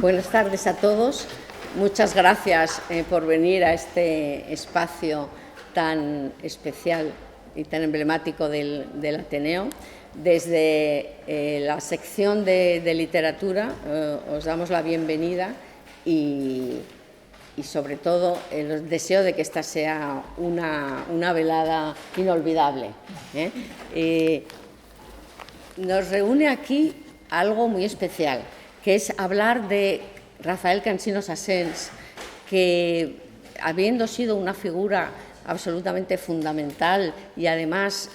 Buenas tardes a todos. Muchas gracias por venir a este espacio tan especial y tan emblemático del Ateneo. Desde la sección de literatura os damos la bienvenida y sobre todo el deseo de que esta sea una velada inolvidable. Nos reúne aquí algo muy especial, que es hablar de Rafael Cansinos Asens, que habiendo sido una figura absolutamente fundamental y además,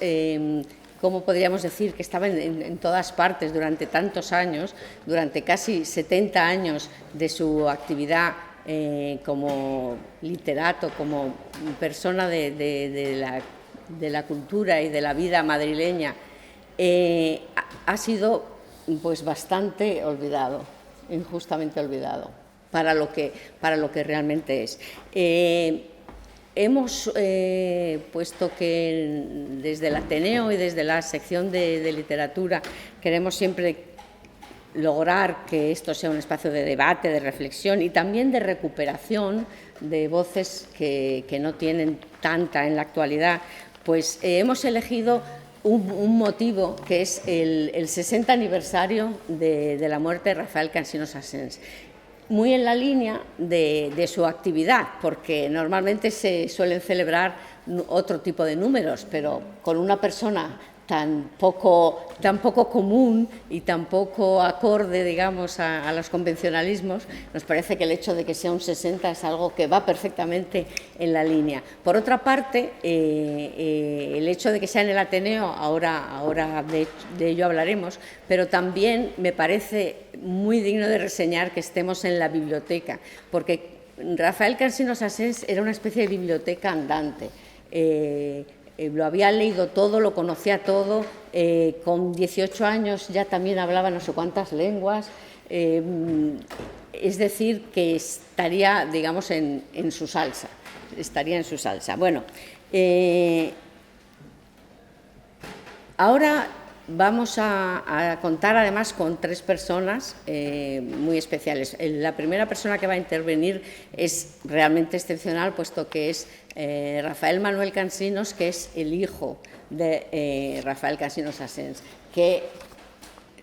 ¿cómo podríamos decir?, que estaba en todas partes durante tantos años, durante casi 70 años de su actividad como literato, como persona de la cultura y de la vida madrileña, ha sido pues bastante olvidado, injustamente olvidado, para lo que realmente es. Hemos puesto que desde el Ateneo y desde la sección de literatura queremos siempre lograr que esto sea un espacio de debate, de reflexión y también de recuperación de voces que no tienen tanta en la actualidad, pues hemos elegido un motivo que es el 60 aniversario de la muerte de Rafael Cansinos Asens, muy en la línea de su actividad, porque normalmente se suelen celebrar otro tipo de números, pero con una persona tan poco común y tan poco acorde, digamos, a los convencionalismos, nos parece que el hecho de que sea un 60 es algo que va perfectamente en la línea. Por otra parte, el hecho de que sea en el Ateneo, ahora de ello hablaremos, pero también me parece muy digno de reseñar que estemos en la biblioteca, porque Rafael Cansinos Asens era una especie de biblioteca andante. Lo había leído todo, lo conocía todo, con 18 años ya también hablaba no sé cuántas lenguas, es decir, que estaría, digamos, en su salsa, estaría en su salsa. Bueno, ahora vamos a contar además con tres personas muy especiales. La primera persona que va a intervenir es realmente excepcional, puesto que es Rafael Manuel Cansinos, que es el hijo de Rafael Cansinos Asens, que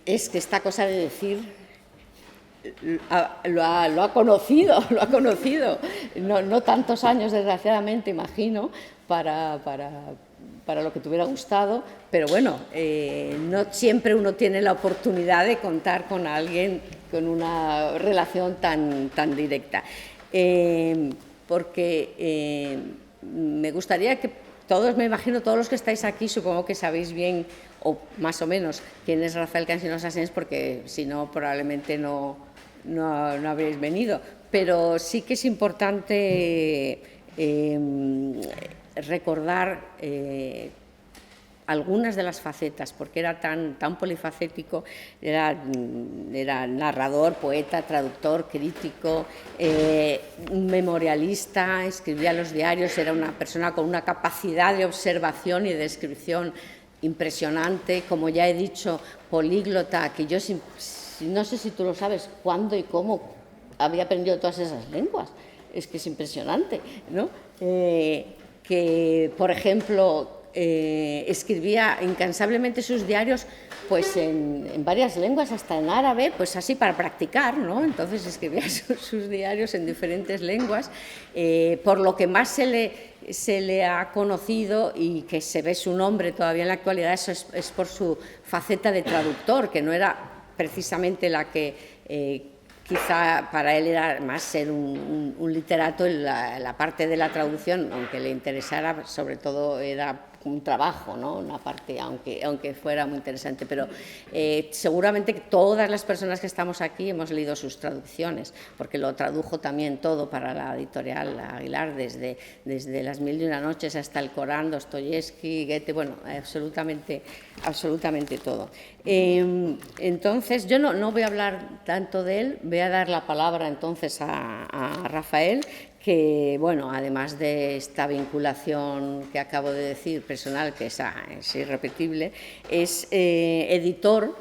es que esta cosa de decir lo ha conocido, no tantos años desgraciadamente, imagino, para lo que te hubiera gustado, pero bueno, no siempre uno tiene la oportunidad de contar con alguien con una relación tan directa. Porque me gustaría que todos, me imagino, todos los que estáis aquí, supongo que sabéis bien, o más o menos, quién es Rafael Cansinos Asens, porque si no, probablemente no habréis venido. Pero sí que es importante recordar algunas de las facetas, porque era tan polifacético, era narrador, poeta, traductor, crítico, memorialista, escribía los diarios, era una persona con una capacidad de observación y de descripción impresionante, como ya he dicho, políglota, que yo no sé si tú lo sabes, cuándo y cómo había aprendido todas esas lenguas, es que es impresionante, ¿no? Que, por ejemplo, escribía incansablemente sus diarios pues en varias lenguas, hasta en árabe, pues así para practicar, ¿no? Entonces escribía sus diarios en diferentes lenguas, por lo que más se le ha conocido y que se ve su nombre todavía en la actualidad es por su faceta de traductor, que no era precisamente la que quizá para él era más ser un literato en la parte de la traducción, aunque le interesara, sobre todo era un trabajo, ¿no? Una parte, aunque fuera muy interesante, pero seguramente que todas las personas que estamos aquí hemos leído sus traducciones, porque lo tradujo también todo para la editorial Aguilar, desde Las mil y una noches hasta el Corán, Dostoyevsky, Goethe, bueno, absolutamente todo. Entonces, yo no voy a hablar tanto de él, voy a dar la palabra entonces a Rafael, que, bueno, además de esta vinculación que acabo de decir, personal, que es irrepetible, es editor,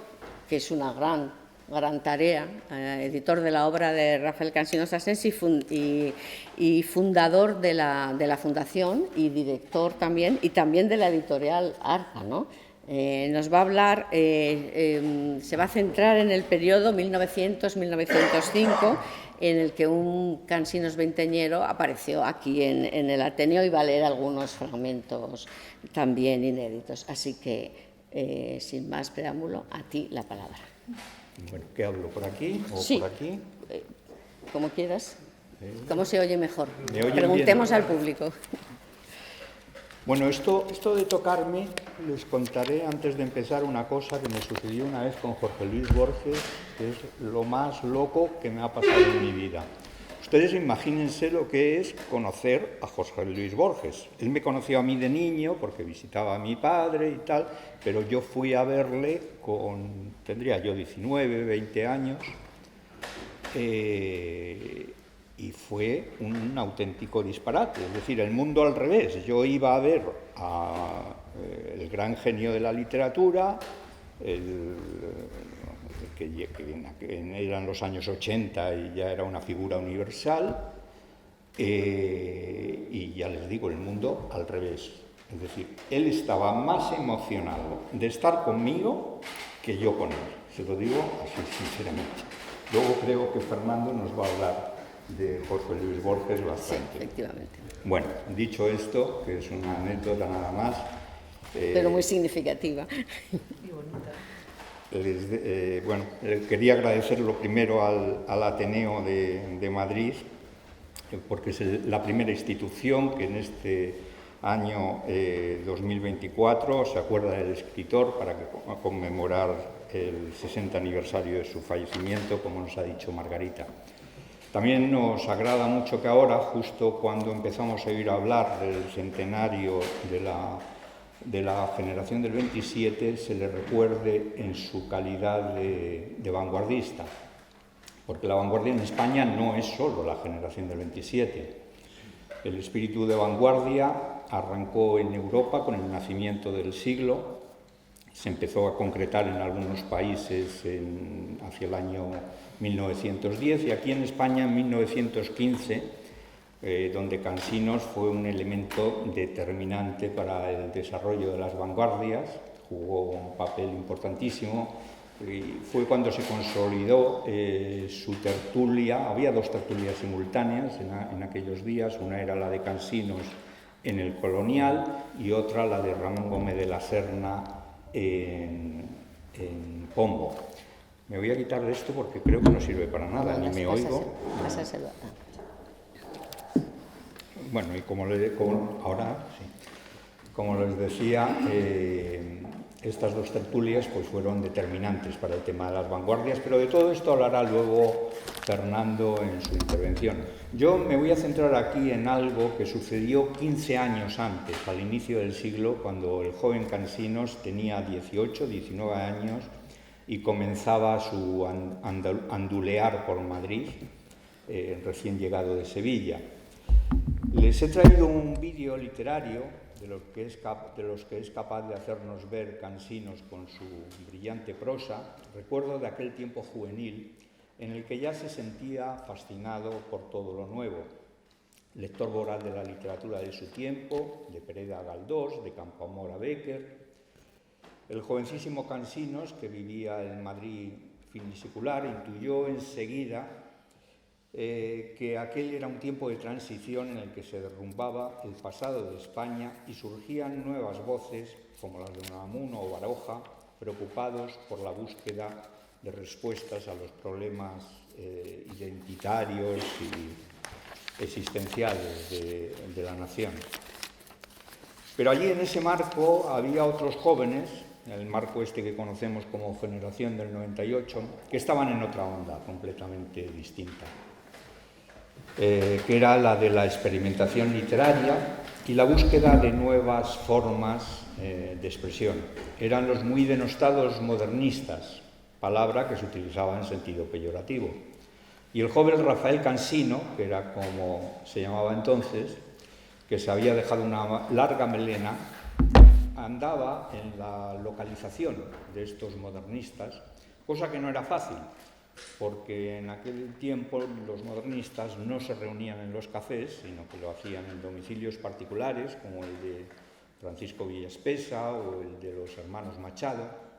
que es una gran gran tarea, editor de la obra de Rafael Cansinos Asens y fundador de la Fundación y director también, y también de la editorial Arca, ¿no? Nos va a hablar, se va a centrar en el periodo 1900-1905, en el que un Cansinos veinteñero apareció aquí en el Ateneo y va a leer algunos fragmentos también inéditos. Así que, sin más preámbulo, a ti la palabra. Bueno, ¿qué hablo? ¿Por aquí o sí, por aquí? Como quieras. ¿Cómo se oye mejor? bien, Preguntemos ¿no? al público. Bueno, esto de tocarme, les contaré antes de empezar una cosa que me sucedió una vez con Jorge Luis Borges, que es lo más loco que me ha pasado en mi vida. Ustedes imagínense lo que es conocer a Jorge Luis Borges. Él me conoció a mí de niño porque visitaba a mi padre y tal, pero yo fui a verle tendría yo 19, 20 años, y fue un auténtico disparate. Es decir, el mundo al revés. Yo iba a ver el gran genio de la literatura, que eran los años 80 y ya era una figura universal, y ya les digo, el mundo al revés. Es decir, él estaba más emocionado de estar conmigo que yo con él. Se lo digo así sinceramente. Luego creo que Fernando nos va a hablar de Jorge Luis Borges bastante. Sí, efectivamente. Bueno, dicho esto, que es una anécdota nada más. Pero muy significativa. Bueno, quería agradecer lo primero al Ateneo de Madrid, porque es la primera institución que en este año 2024 se acuerda del escritor para conmemorar el 60 aniversario de su fallecimiento, como nos ha dicho Margarita. También nos agrada mucho que ahora, justo cuando empezamos a oír hablar del centenario de la generación del 27, se le recuerde en su calidad de vanguardista, porque la vanguardia en España no es solo la generación del 27. El espíritu de vanguardia arrancó en Europa con el nacimiento del siglo, se empezó a concretar en algunos países hacia el año 1910 y aquí en España en 1915, donde Cansinos fue un elemento determinante para el desarrollo de las vanguardias, jugó un papel importantísimo. Y fue cuando se consolidó su tertulia. Había dos tertulias simultáneas en aquellos días, una era la de Cansinos en el Colonial y otra la de Ramón Gómez de la Serna en Pombo. Me voy a quitar de esto porque creo que no sirve para nada, ni me oigo. Bueno, y como les decía, estas dos tertulias pues, fueron determinantes para el tema de las vanguardias, pero de todo esto hablará luego Fernando en su intervención. Yo me voy a centrar aquí en algo que sucedió 15 años antes, al inicio del siglo, cuando el joven Cansinos tenía 18, 19 años y comenzaba su andulear por Madrid, recién llegado de Sevilla. Les he traído un vídeo literario de los que es capaz de hacernos ver Cansinos con su brillante prosa. Recuerdo de aquel tiempo juvenil en el que ya se sentía fascinado por todo lo nuevo. Lector voraz de la literatura de su tiempo, de Pereda a Galdós, de Campoamor a Bécquer. El jovencísimo Cansinos, que vivía en Madrid finisecular, intuyó enseguida que aquel era un tiempo de transición en el que se derrumbaba el pasado de España y surgían nuevas voces, como las de Unamuno o Baroja, preocupados por la búsqueda de respuestas a los problemas identitarios y existenciales de la nación. Pero allí en ese marco había otros jóvenes, el marco este que conocemos como generación del 98, que estaban en otra onda completamente distinta. Que era la de la experimentación literaria y la búsqueda de nuevas formas de expresión. Eran los muy denostados modernistas, palabra que se utilizaba en sentido peyorativo. Y el joven Rafael Cansino, que era como se llamaba entonces, que se había dejado una larga melena, andaba en la localización de estos modernistas cosa que no era fácil, porque en aquel tiempo los modernistas no se reunían en los cafés, sino que lo hacían en domicilios particulares, como el de Francisco Villaspesa o el de los hermanos Machado,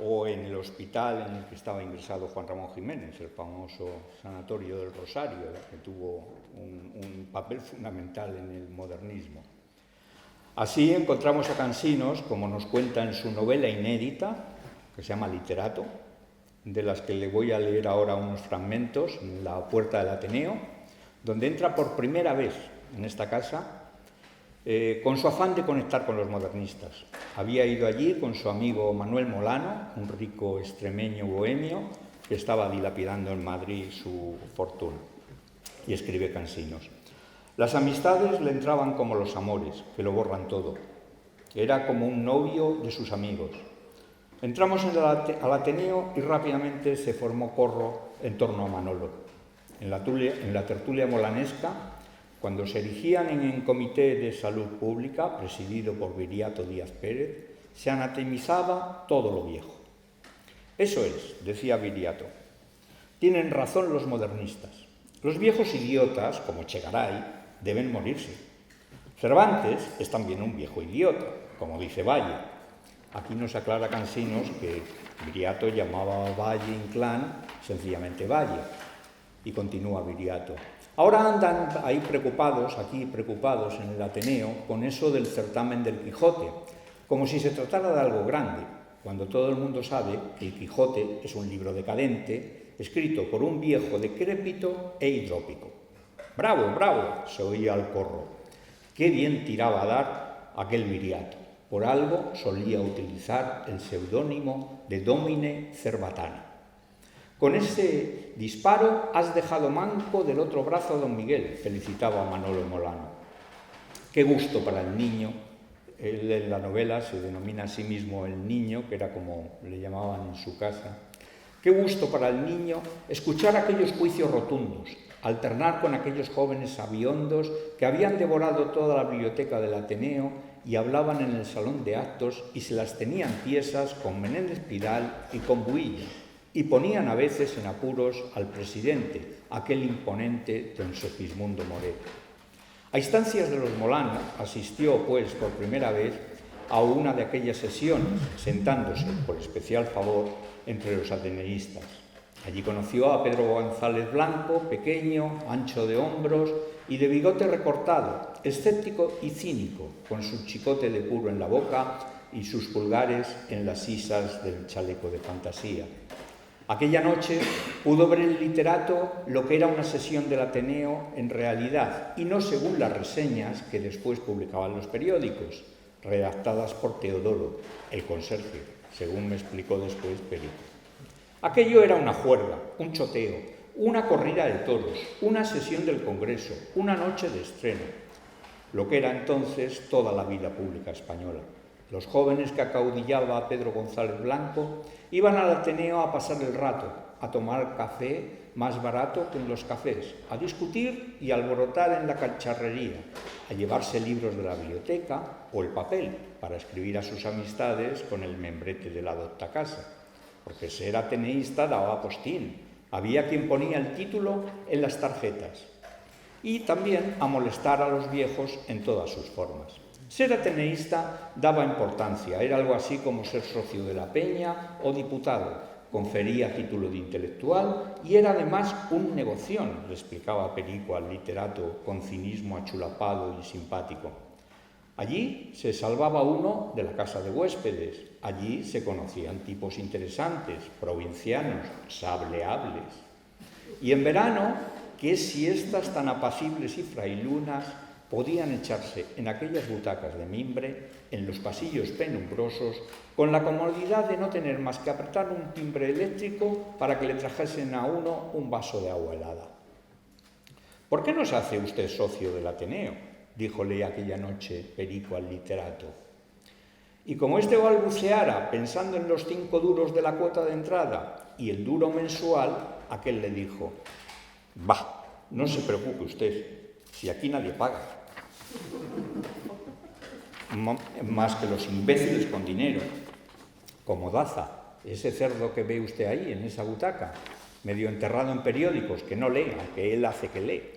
o en el hospital en el que estaba ingresado Juan Ramón Jiménez, el famoso Sanatorio del Rosario, que tuvo un papel fundamental en el modernismo. Así encontramos a Cansinos, como nos cuenta en su novela inédita, que se llama Literato, de las que le voy a leer ahora unos fragmentos, en La puerta del Ateneo, donde entra por primera vez en esta casa con su afán de conectar con los modernistas. Había ido allí con su amigo Manuel Molano, un rico extremeño bohemio que estaba dilapidando en Madrid su fortuna. Y escribe Cansinos: las amistades le entraban como los amores, que lo borran todo. Era como un novio de sus amigos. Entramos al Ateneo y rápidamente se formó corro en torno a Manolo. En la tertulia molanesca, cuando se erigían en el Comité de Salud Pública, presidido por Viriato Díaz Pérez, se anatemizaba todo lo viejo. Eso es, decía Viriato, tienen razón los modernistas. Los viejos idiotas, como Chegaray, deben morirse. Cervantes es también un viejo idiota, como dice Valle. Aquí nos aclara Cansinos que Viriato llamaba a Valle Inclán sencillamente Valle. Y continúa Viriato: ahora andan ahí preocupados en el Ateneo, con eso del certamen del Quijote, como si se tratara de algo grande, cuando todo el mundo sabe que el Quijote es un libro decadente, escrito por un viejo decrépito e hidrópico. ¡Bravo, bravo!, se oía al corro. ¡Qué bien tiraba a dar aquel Viriato! Por algo solía utilizar el seudónimo de Domine Cerbatana. Con ese disparo has dejado manco del otro brazo a don Miguel, felicitaba a Manolo Molano. Qué gusto para el niño. Él en la novela se denomina a sí mismo el niño, que era como le llamaban en su casa. Qué gusto para el niño escuchar aquellos juicios rotundos, alternar con aquellos jóvenes sabiondos que habían devorado toda la biblioteca del Ateneo y hablaban en el salón de actos y se las tenían tiesas con Menéndez Pidal y con Builla, y ponían a veces en apuros al presidente, aquel imponente don Segismundo Moret. A instancias de los Molano asistió, pues, por primera vez a una de aquellas sesiones, sentándose, por especial favor, entre los ateneístas. Allí conoció a Pedro González Blanco, pequeño, ancho de hombros y de bigote recortado, escéptico y cínico, con su chicote de puro en la boca y sus pulgares en las sisas del chaleco de fantasía. Aquella noche pudo ver el literato lo que era una sesión del Ateneo en realidad, y no según las reseñas que después publicaban los periódicos, redactadas por Teodoro, el conserje, según me explicó después Perico. Aquello era una juerga, un choteo, una corrida de toros, una sesión del Congreso, una noche de estreno, lo que era entonces toda la vida pública española. Los jóvenes que acaudillaba Pedro González Blanco iban al Ateneo a pasar el rato, a tomar café más barato que en los cafés, a discutir y alborotar en la cacharrería, a llevarse libros de la biblioteca o el papel para escribir a sus amistades con el membrete de la docta casa, porque ser ateneísta daba postín. Había quien ponía el título en las tarjetas. Y también a molestar a los viejos en todas sus formas. Ser ateneísta daba importancia, era algo así como ser socio de la Peña o diputado, confería título de intelectual y era además un negoción, le explicaba Perico al literato con cinismo achulapado y simpático. Allí se salvaba uno de la casa de huéspedes, allí se conocían tipos interesantes, provincianos, sableables. Y en verano, qué siestas tan apacibles y frailunas podían echarse en aquellas butacas de mimbre, en los pasillos penumbrosos, con la comodidad de no tener más que apretar un timbre eléctrico para que le trajesen a uno un vaso de agua helada. ¿Por qué no se hace usted socio del Ateneo?, díjole aquella noche Perico al literato. Y como éste balbuceara pensando en los 5 duros de la cuota de entrada y el duro mensual, aquel le dijo: «Bah, no se preocupe usted, si aquí nadie paga. Más que los imbéciles con dinero, como Daza, ese cerdo que ve usted ahí, en esa butaca, medio enterrado en periódicos, que no lee, aunque él hace que lee.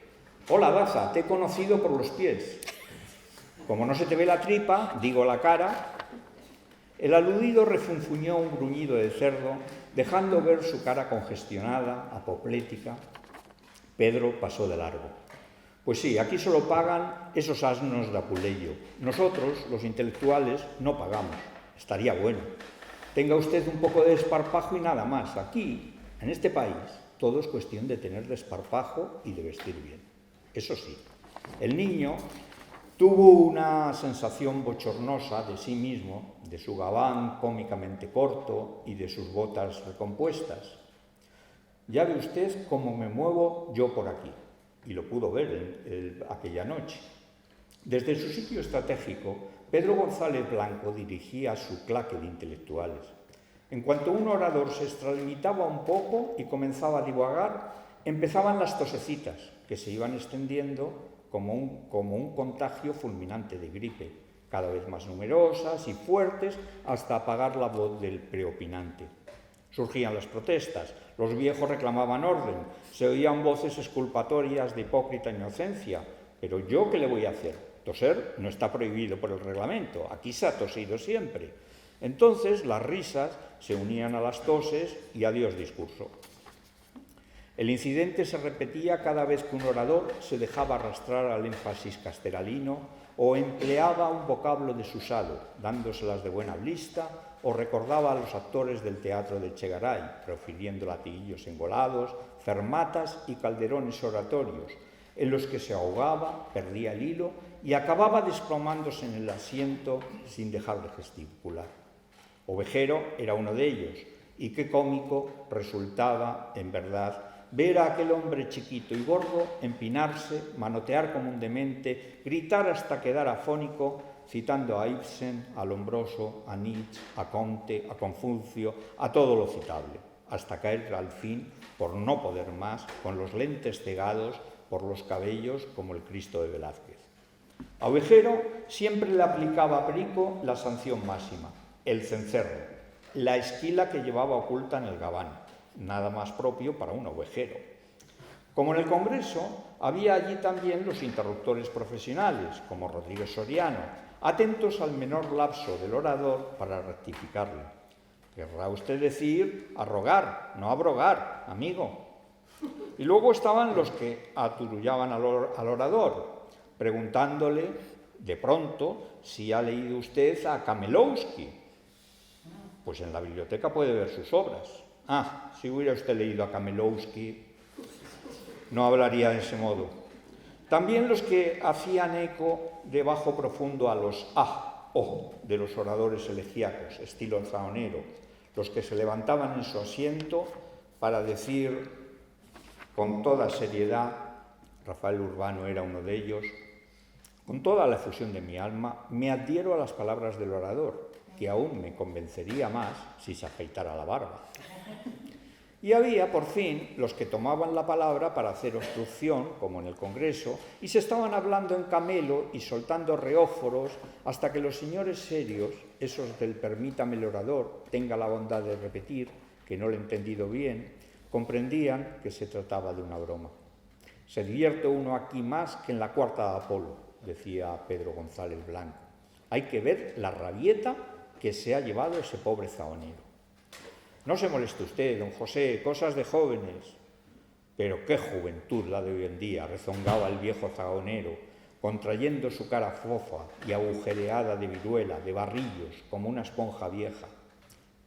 Hola, Daza, te he conocido por los pies. Como no se te ve la tripa, digo la cara. El aludido refunfuñó un gruñido de cerdo, dejando ver su cara congestionada, apoplética. Pedro pasó de largo. Pues sí, aquí solo pagan esos asnos de Apuleyo. Nosotros, los intelectuales, no pagamos. Estaría bueno. Tenga usted un poco de desparpajo y nada más. Aquí, en este país, todo es cuestión de tener desparpajo y de vestir bien. Eso sí, el niño tuvo una sensación bochornosa de sí mismo, de su gabán cómicamente corto y de sus botas recompuestas. Ya ve usted cómo me muevo yo por aquí, y lo pudo ver aquella noche. Desde su sitio estratégico, Pedro González Blanco dirigía su claque de intelectuales. En cuanto un orador se extralimitaba un poco y comenzaba a divagar, empezaban las tosecitas, que se iban extendiendo como un contagio fulminante de gripe, cada vez más numerosas y fuertes hasta apagar la voz del preopinante. Surgían las protestas, los viejos reclamaban orden, se oían voces exculpatorias de hipócrita inocencia. Pero ¿yo qué le voy a hacer? Toser no está prohibido por el reglamento, aquí se ha tosido siempre. Entonces las risas se unían a las toses y adiós discurso. El incidente se repetía cada vez que un orador se dejaba arrastrar al énfasis casteralino o empleaba un vocablo desusado, dándoselas de buena vista, o recordaba a los actores del teatro de Chegaray, profiriendo latiguillos engolados, fermatas y calderones oratorios, en los que se ahogaba, perdía el hilo y acababa desplomándose en el asiento sin dejar de gesticular. Ovejero era uno de ellos, y qué cómico resultaba, en verdad, ver a aquel hombre chiquito y gordo empinarse, manotear como un demente, gritar hasta quedar afónico, citando a Ibsen, a Lombroso, a Nietzsche, a Comte, a Confucio, a todo lo citable, hasta caer al fin, por no poder más, con los lentes cegados por los cabellos como el Cristo de Velázquez. A Ovejero siempre le aplicaba a Perico la sanción máxima, el cencerro, la esquila que llevaba oculta en el gabán, nada más propio para un ovejero. Como en el Congreso, había allí también los interruptores profesionales, como Rodríguez Soriano, atentos al menor lapso del orador para rectificarle. Querrá usted decir arrogar, no abrogar, amigo. Y luego estaban los que aturullaban al orador, preguntándole de pronto si ha leído usted a Kamelowski. Pues en la biblioteca puede ver sus obras. Ah, si hubiera usted leído a Kamelowski, no hablaría de ese modo. También los que hacían eco de bajo profundo a los de los oradores elegíacos, estilo zaonero, los que se levantaban en su asiento para decir con toda seriedad, Rafael Urbano era uno de ellos, con toda la efusión de mi alma, me adhiero a las palabras del orador, que aún me convencería más si se afeitara la barba. Y había, por fin, los que tomaban la palabra para hacer obstrucción, como en el Congreso, y se estaban hablando en camelo y soltando reóforos hasta que los señores serios, esos del permítame el orador, tenga la bondad de repetir, que no lo he entendido bien, comprendían que se trataba de una broma. Se divierte uno aquí más que en la cuarta de Apolo, decía Pedro González Blanco. Hay que ver la rabieta que se ha llevado ese pobre zaonero. No se moleste usted, don José, cosas de jóvenes. Pero qué juventud la de hoy en día, rezongaba el viejo zagonero, contrayendo su cara fofa y agujereada de viruela, de barrillos, como una esponja vieja.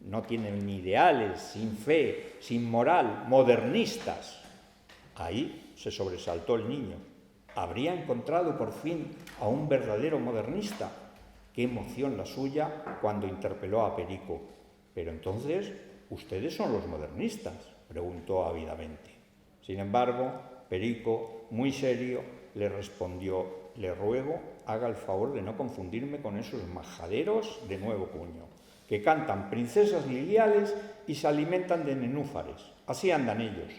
No tienen ni ideales, sin fe, sin moral, modernistas. Ahí se sobresaltó el niño. ¿Habría encontrado por fin a un verdadero modernista? Qué emoción la suya cuando interpeló a Perico. Pero entonces, ¿ustedes son los modernistas?, preguntó ávidamente. Sin embargo, Perico, muy serio, le respondió: le ruego haga el favor de no confundirme con esos majaderos de nuevo cuño, que cantan princesas liliales y se alimentan de nenúfares. Así andan ellos.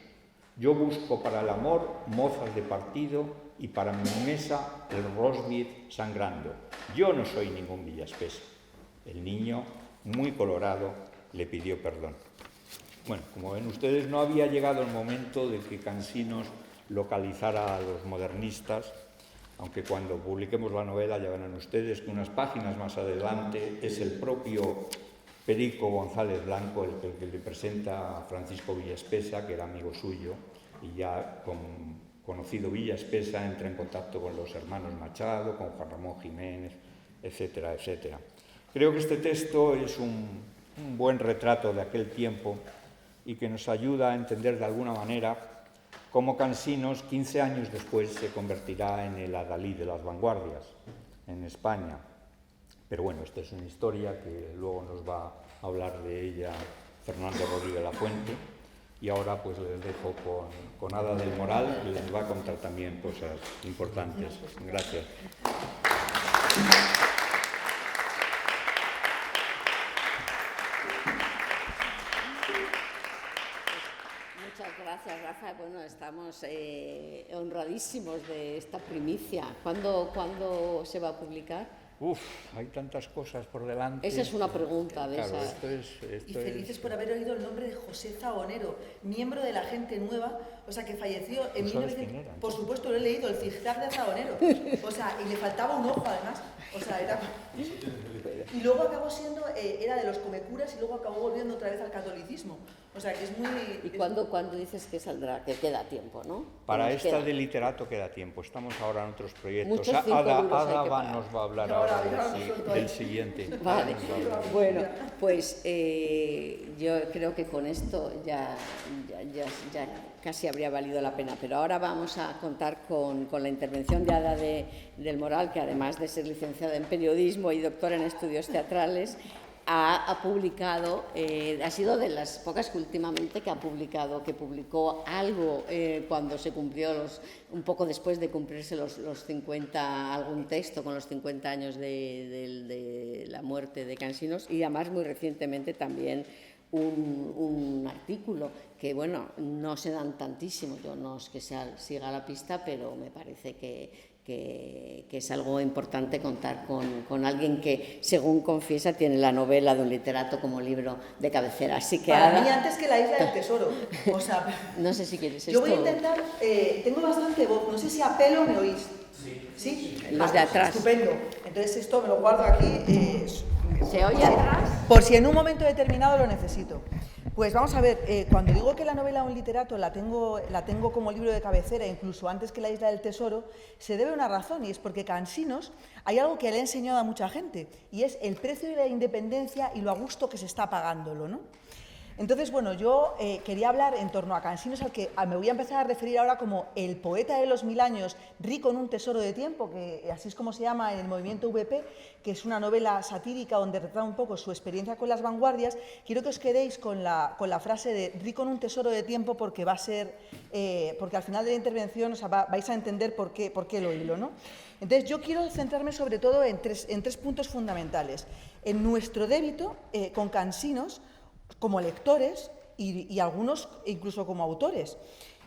Yo busco para el amor mozas de partido y para mi mesa el rosbif sangrando. Yo no soy ningún Villaspesa. El niño, muy colorado, le pidió perdón. Bueno, como ven ustedes, no había llegado el momento de que Cansinos localizara a los modernistas, aunque cuando publiquemos la novela ya verán ustedes que unas páginas más adelante es el propio Perico González Blanco el que le presenta a Francisco Villaspesa, que era amigo suyo, y ya conocido Villaspesa entra en contacto con los hermanos Machado, con Juan Ramón Jiménez, etcétera, etcétera. Creo que este texto es un buen retrato de aquel tiempo y que nos ayuda a entender de alguna manera cómo Cansinos, 15 años después, se convertirá en el adalid de las vanguardias en España. Pero bueno, esta es una historia que luego nos va a hablar de ella Fernando Rodríguez Lafuente. Y ahora pues les dejo con Ada del Moral, que les va a contar también cosas importantes. Gracias. Muchas gracias, Rafa. Bueno, estamos honradísimos de esta primicia. ¿Cuándo se va a publicar? Hay tantas cosas por delante. Esa es una pregunta de claro, esas. Y felices por haber oído el nombre de José Zahonero, miembro de la Gente Nueva, o sea, que falleció en 1900. Por supuesto, lo he leído, el zigzag de Zahonero. O sea, y le faltaba un ojo además. O sea, era. Y luego acabó siendo, era de los comecuras y luego acabó volviendo otra vez al catolicismo. O sea, que es muy. ¿Y cuándo dices que saldrá? Que queda tiempo, ¿no? Para esta de literato queda tiempo. Estamos ahora en otros proyectos. Ada nos va a hablar ahora del siguiente. Vale. Bueno, pues yo creo que con esto ya casi habría valido la pena. Pero ahora vamos a contar con la intervención de Ada del Moral, que además de ser licenciada en periodismo y doctora en estudios teatrales, ha publicado, ha sido de las pocas que últimamente que publicó algo cuando se cumplió un poco después de cumplirse los 50, algún texto con los 50 años de la muerte de Cansinos, y además muy recientemente también un artículo que, bueno, no se dan tantísimo, yo no es que siga la pista, pero me parece que es algo importante contar con alguien que, según confiesa, tiene la novela de un literato como libro de cabecera. Así que para mí, antes que La Isla del Tesoro. O sea, no sé si quieres esto. Yo voy a intentar, tengo bastante voz, no sé si a pelo me oís. ¿Sí? Los de atrás. Estupendo. Entonces esto me lo guardo aquí. ¿Se oye atrás? Por si en un momento determinado lo necesito. Pues vamos a ver, cuando digo que la novela de un literato la tengo como libro de cabecera, incluso antes que La Isla del Tesoro, se debe a una razón, y es porque Cansinos hay algo que le ha enseñado a mucha gente, y es el precio de la independencia y lo a gusto que se está pagándolo, ¿no? Entonces, bueno, yo quería hablar en torno a Cansinos, al que me voy a empezar a referir ahora como el poeta de los 1000 años, rico en un tesoro de tiempo, que así es como se llama en el movimiento VP, que es una novela satírica donde retrata un poco su experiencia con las vanguardias. Quiero que os quedéis con la frase de rico en un tesoro de tiempo, porque va a ser, porque al final de la intervención vais a entender por qué lo hilo, ¿no? Entonces, yo quiero centrarme sobre todo en tres puntos fundamentales. En nuestro débito con Cansinos, como lectores y algunos incluso como autores,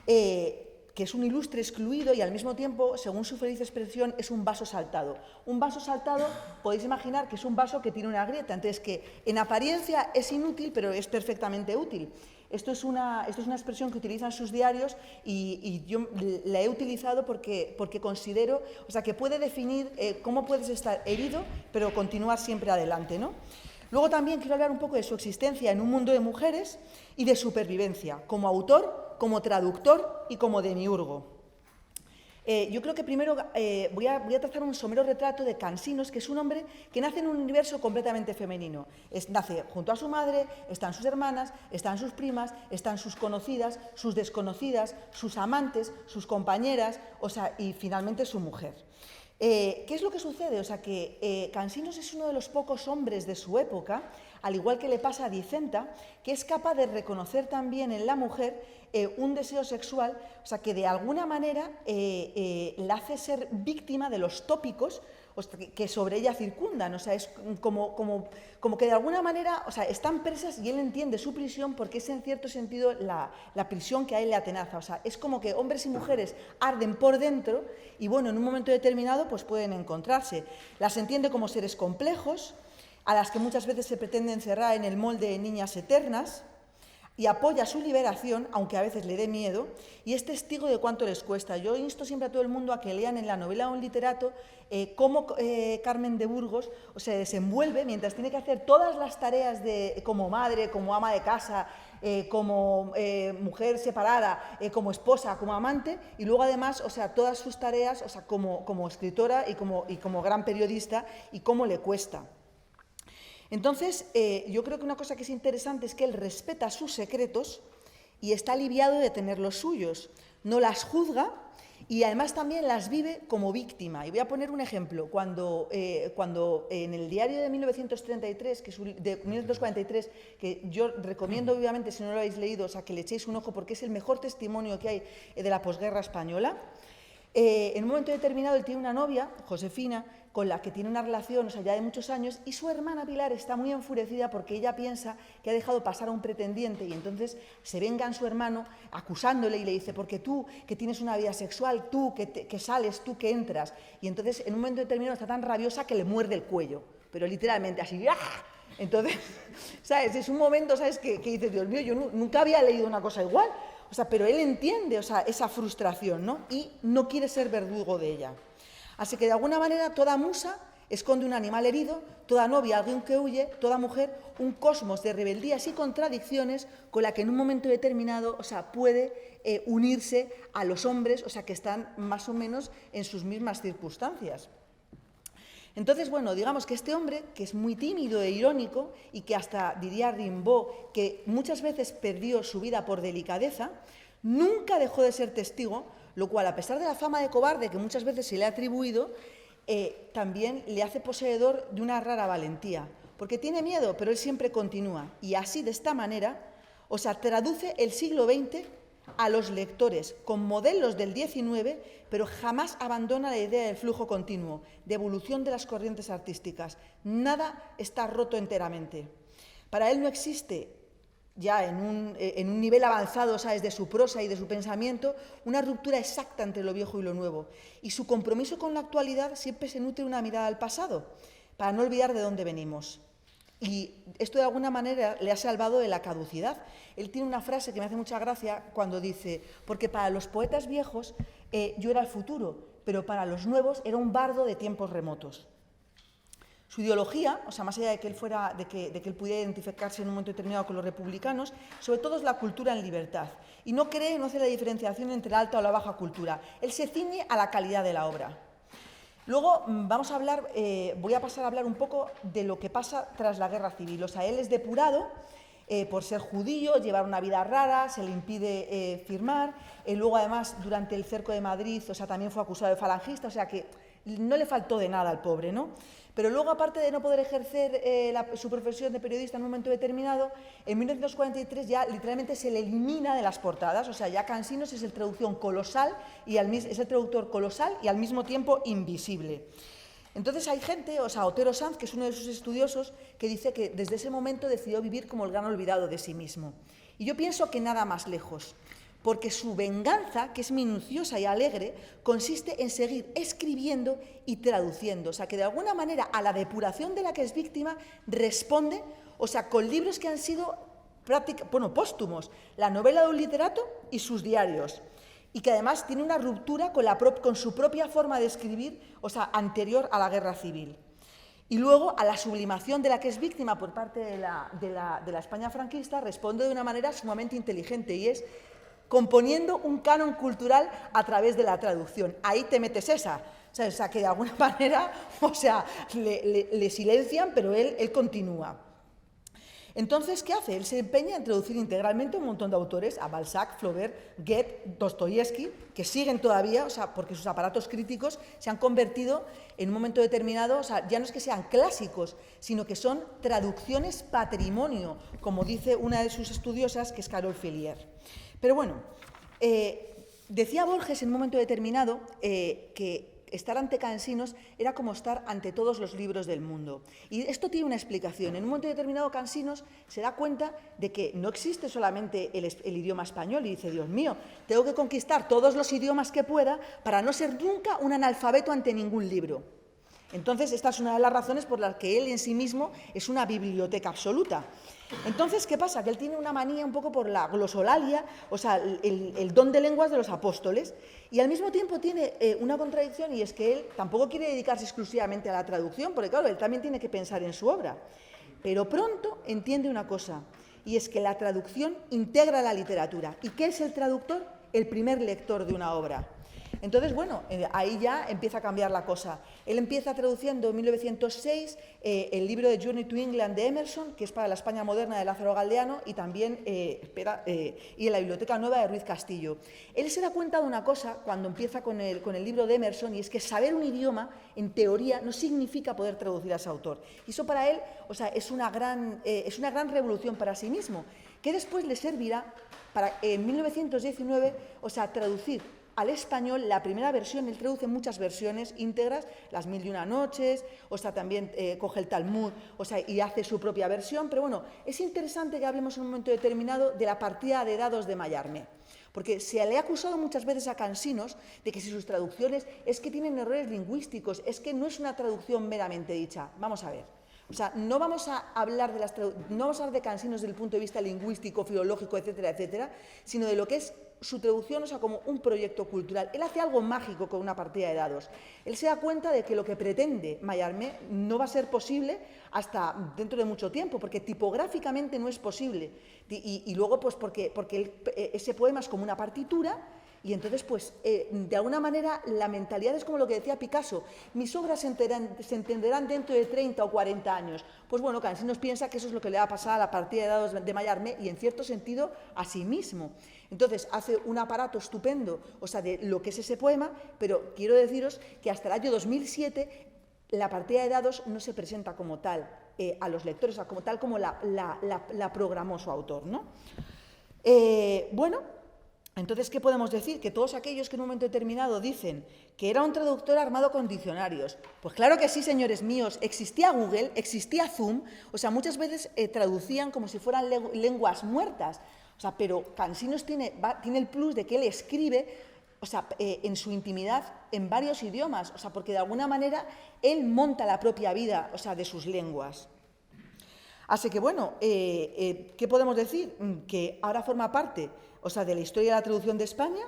que es un ilustre excluido y al mismo tiempo, según su feliz expresión, es un vaso saltado. Un vaso saltado, podéis imaginar que es un vaso que tiene una grieta, entonces que en apariencia es inútil, pero es perfectamente útil. Esto es una expresión que utilizan sus diarios y yo la he utilizado porque considero, o sea, que puede definir cómo puedes estar herido, pero continuar siempre adelante, ¿no? Luego también quiero hablar un poco de su existencia en un mundo de mujeres y de supervivencia, como autor, como traductor y como demiurgo. Yo creo que primero voy a trazar un somero retrato de Cansinos, que es un hombre que nace en un universo completamente femenino. Nace junto a su madre, están sus hermanas, están sus primas, están sus conocidas, sus desconocidas, sus amantes, sus compañeras, o sea, y finalmente su mujer. ¿Qué es lo que sucede? O sea, que Cansinos es uno de los pocos hombres de su época, al igual que le pasa a Dicenta, que es capaz de reconocer también en la mujer un deseo sexual, o sea, que de alguna manera la hace ser víctima de los tópicos, o sea, que sobre ella circundan. O sea, es como que de alguna manera, o sea, están presas y él entiende su prisión porque es en cierto sentido la prisión que a él le atenaza. O sea, es como que hombres y mujeres arden por dentro y, bueno, en un momento determinado pues pueden encontrarse. Las entiende como seres complejos, a las que muchas veces se pretende encerrar en el molde de niñas eternas, y apoya su liberación, aunque a veces le dé miedo, y es testigo de cuánto les cuesta. Yo insto siempre a todo el mundo a que lean en la novela de un literato cómo Carmen de Burgos se desenvuelve mientras tiene que hacer todas las tareas como madre, como ama de casa, como mujer separada, como esposa, como amante, y luego además todas sus tareas como escritora y como gran periodista, y cómo le cuesta. Entonces, yo creo que una cosa que es interesante es que él respeta sus secretos y está aliviado de tener los suyos. No las juzga y además también las vive como víctima. Y voy a poner un ejemplo. Cuando en el diario de 1933, de 1943, que yo recomiendo vivamente, si no lo habéis leído, que le echéis un ojo porque es el mejor testimonio que hay de la posguerra española, en un momento determinado él tiene una novia, Josefina, con la que tiene una relación ya de muchos años, y su hermana Pilar está muy enfurecida porque ella piensa que ha dejado pasar a un pretendiente, y entonces se venga en su hermano acusándole y le dice, porque tú que tienes una vida sexual, tú que sales, tú que entras, y entonces en un momento determinado está tan rabiosa que le muerde el cuello, pero literalmente así, ¡ah! Entonces, ¿sabes? Es un momento, ¿sabes? Que dices, Dios mío, yo nunca había leído una cosa igual, pero él entiende esa frustración, ¿no? Y no quiere ser verdugo de ella. Así que, de alguna manera, toda musa esconde un animal herido, toda novia alguien que huye, toda mujer un cosmos de rebeldías y contradicciones con la que en un momento determinado puede unirse a los hombres, que están más o menos en sus mismas circunstancias. Entonces, bueno, digamos que este hombre, que es muy tímido e irónico y que hasta, diría Rimbaud, que muchas veces perdió su vida por delicadeza, nunca dejó de ser testigo, lo cual, a pesar de la fama de cobarde que muchas veces se le ha atribuido, también le hace poseedor de una rara valentía, porque tiene miedo, pero él siempre continúa. Y así, de esta manera, traduce el siglo XX a los lectores con modelos del XIX, pero jamás abandona la idea del flujo continuo, de evolución de las corrientes artísticas. Nada está roto enteramente. Para él no existe, ya en un nivel avanzado, de su prosa y de su pensamiento, una ruptura exacta entre lo viejo y lo nuevo. Y su compromiso con la actualidad siempre se nutre de una mirada al pasado, para no olvidar de dónde venimos. Y esto de alguna manera le ha salvado de la caducidad. Él tiene una frase que me hace mucha gracia cuando dice, porque para los poetas viejos yo era el futuro, pero para los nuevos era un bardo de tiempos remotos. Su ideología, más allá de que él pudiera identificarse en un momento determinado con los republicanos, sobre todo es la cultura en libertad. Y no hace la diferenciación entre la alta o la baja cultura. Él se ciñe a la calidad de la obra. Luego voy a pasar a hablar un poco de lo que pasa tras la guerra civil. Él es depurado por ser judío, llevar una vida rara, se le impide firmar. Luego, además, durante el cerco de Madrid, también fue acusado de falangista, que no le faltó de nada al pobre, ¿no? Pero luego, aparte de no poder ejercer su profesión de periodista en un momento determinado, en 1943 ya literalmente se le elimina de las portadas. Ya Cansinos es el traductor colosal y al mismo tiempo invisible. Entonces hay gente, Otero Sanz, que es uno de sus estudiosos, que dice que desde ese momento decidió vivir como el gran olvidado de sí mismo. Y yo pienso que nada más lejos, porque su venganza, que es minuciosa y alegre, consiste en seguir escribiendo y traduciendo. Que de alguna manera a la depuración de la que es víctima responde, con libros que han sido póstumos, la novela de un literato y sus diarios. Y que además tiene una ruptura con su propia forma de escribir, anterior a la guerra civil. Y luego, a la sublimación de la que es víctima por parte de la España franquista, responde de una manera sumamente inteligente, y es componiendo un canon cultural a través de la traducción. Ahí te metes esa. Que de alguna manera, le silencian, pero él continúa. Entonces, ¿qué hace? Él se empeña en traducir integralmente un montón de autores, a Balzac, Flaubert, Goethe, Dostoyevsky, que siguen todavía, porque sus aparatos críticos se han convertido en un momento determinado, ya no es que sean clásicos, sino que son traducciones patrimonio, como dice una de sus estudiosas, que es Carol Fillier. Pero bueno, decía Borges en un momento determinado que estar ante Cansinos era como estar ante todos los libros del mundo. Y esto tiene una explicación. En un momento determinado Cansinos se da cuenta de que no existe solamente el idioma español, y dice, Dios mío, tengo que conquistar todos los idiomas que pueda para no ser nunca un analfabeto ante ningún libro. Entonces, esta es una de las razones por las que él en sí mismo es una biblioteca absoluta. Entonces, ¿qué pasa? Que él tiene una manía un poco por la glosolalia, o sea, el don de lenguas de los apóstoles, y al mismo tiempo tiene una contradicción, y es que él tampoco quiere dedicarse exclusivamente a la traducción, porque claro, él también tiene que pensar en su obra. Pero pronto entiende una cosa, y es que la traducción integra la literatura. ¿Y qué es el traductor? El primer lector de una obra. Entonces, bueno, ahí ya empieza a cambiar la cosa. Él empieza traduciendo en 1906 el libro de Journey to England de Emerson, que es para la España moderna de Lázaro Galdeano, y también y en la Biblioteca Nueva de Ruiz Castillo. Él se da cuenta de una cosa cuando empieza con el libro de Emerson, y es que saber un idioma, en teoría, no significa poder traducir a ese autor. Y eso para él, o sea, es una gran revolución para sí mismo, que después le servirá para, en 1919, o sea, traducir al español la primera versión. Él traduce muchas versiones íntegras, las 1001 noches, o sea, también coge el Talmud, o sea, y hace su propia versión. Pero bueno, es interesante que hablemos en un momento determinado de la partida de dados de Mallarmé, porque se le ha acusado muchas veces a Cansinos de que si sus traducciones es que tienen errores lingüísticos, es que no es una traducción meramente dicha. Vamos a ver. O sea, no vamos a hablar de Cansinos desde el punto de vista lingüístico, filológico, etcétera, etcétera, sino de lo que es su traducción, o sea, como un proyecto cultural. Él hace algo mágico con una partida de dados. Él se da cuenta de que lo que pretende Mallarmé no va a ser posible hasta dentro de mucho tiempo, porque tipográficamente no es posible. Y luego, pues, porque ese poema es como una partitura. Y entonces, pues, de alguna manera, la mentalidad es como lo que decía Picasso: mis obras se entenderán dentro de 30 o 40 años. Pues bueno, Cansinos piensa que eso es lo que le va a pasar a la partida de dados de Mallarmé, y en cierto sentido a sí mismo. Entonces, hace un aparato estupendo, o sea, de lo que es ese poema, pero quiero deciros que hasta el año 2007 la partida de dados no se presenta como tal a los lectores, o sea, como tal como la programó su autor, ¿no? Bueno, entonces, ¿qué podemos decir? Que todos aquellos que en un momento determinado dicen que era un traductor armado con diccionarios, pues claro que sí, señores míos, existía Google, existía Zoom, o sea, muchas veces traducían como si fueran lenguas muertas, o sea, pero Cansinos tiene el plus de que él escribe, o sea, en su intimidad en varios idiomas, o sea, porque de alguna manera él monta la propia vida, o sea, de sus lenguas. Así que, bueno, ¿qué podemos decir? Que ahora forma parte, o sea, de la historia de la traducción de España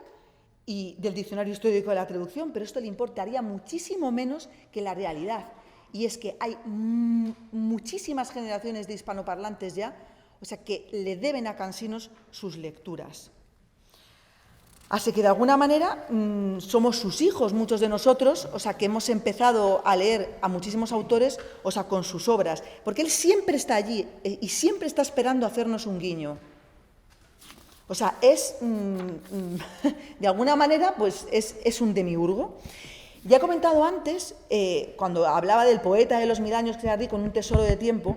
y del diccionario histórico de la traducción, pero esto le importaría muchísimo menos que la realidad. Y es que hay muchísimas generaciones de hispanoparlantes ya, o sea, que le deben a Cansinos sus lecturas. Así que, de alguna manera, somos sus hijos, muchos de nosotros, o sea, que hemos empezado a leer a muchísimos autores, o sea, con sus obras, porque él siempre está allí y siempre está esperando hacernos un guiño. O sea, es, de alguna manera, pues es un demiurgo. Ya he comentado antes, cuando hablaba del poeta de los 1000 años que era rico en un tesoro de tiempo,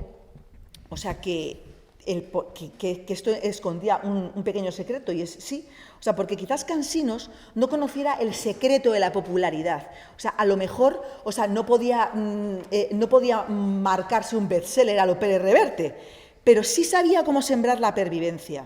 o sea, que esto escondía un pequeño secreto, y es sí, o sea, porque quizás Cansinos no conociera el secreto de la popularidad, o sea, a lo mejor, o sea, no podía marcarse un bestseller a lo Pérez Reverte, pero sí sabía cómo sembrar la pervivencia.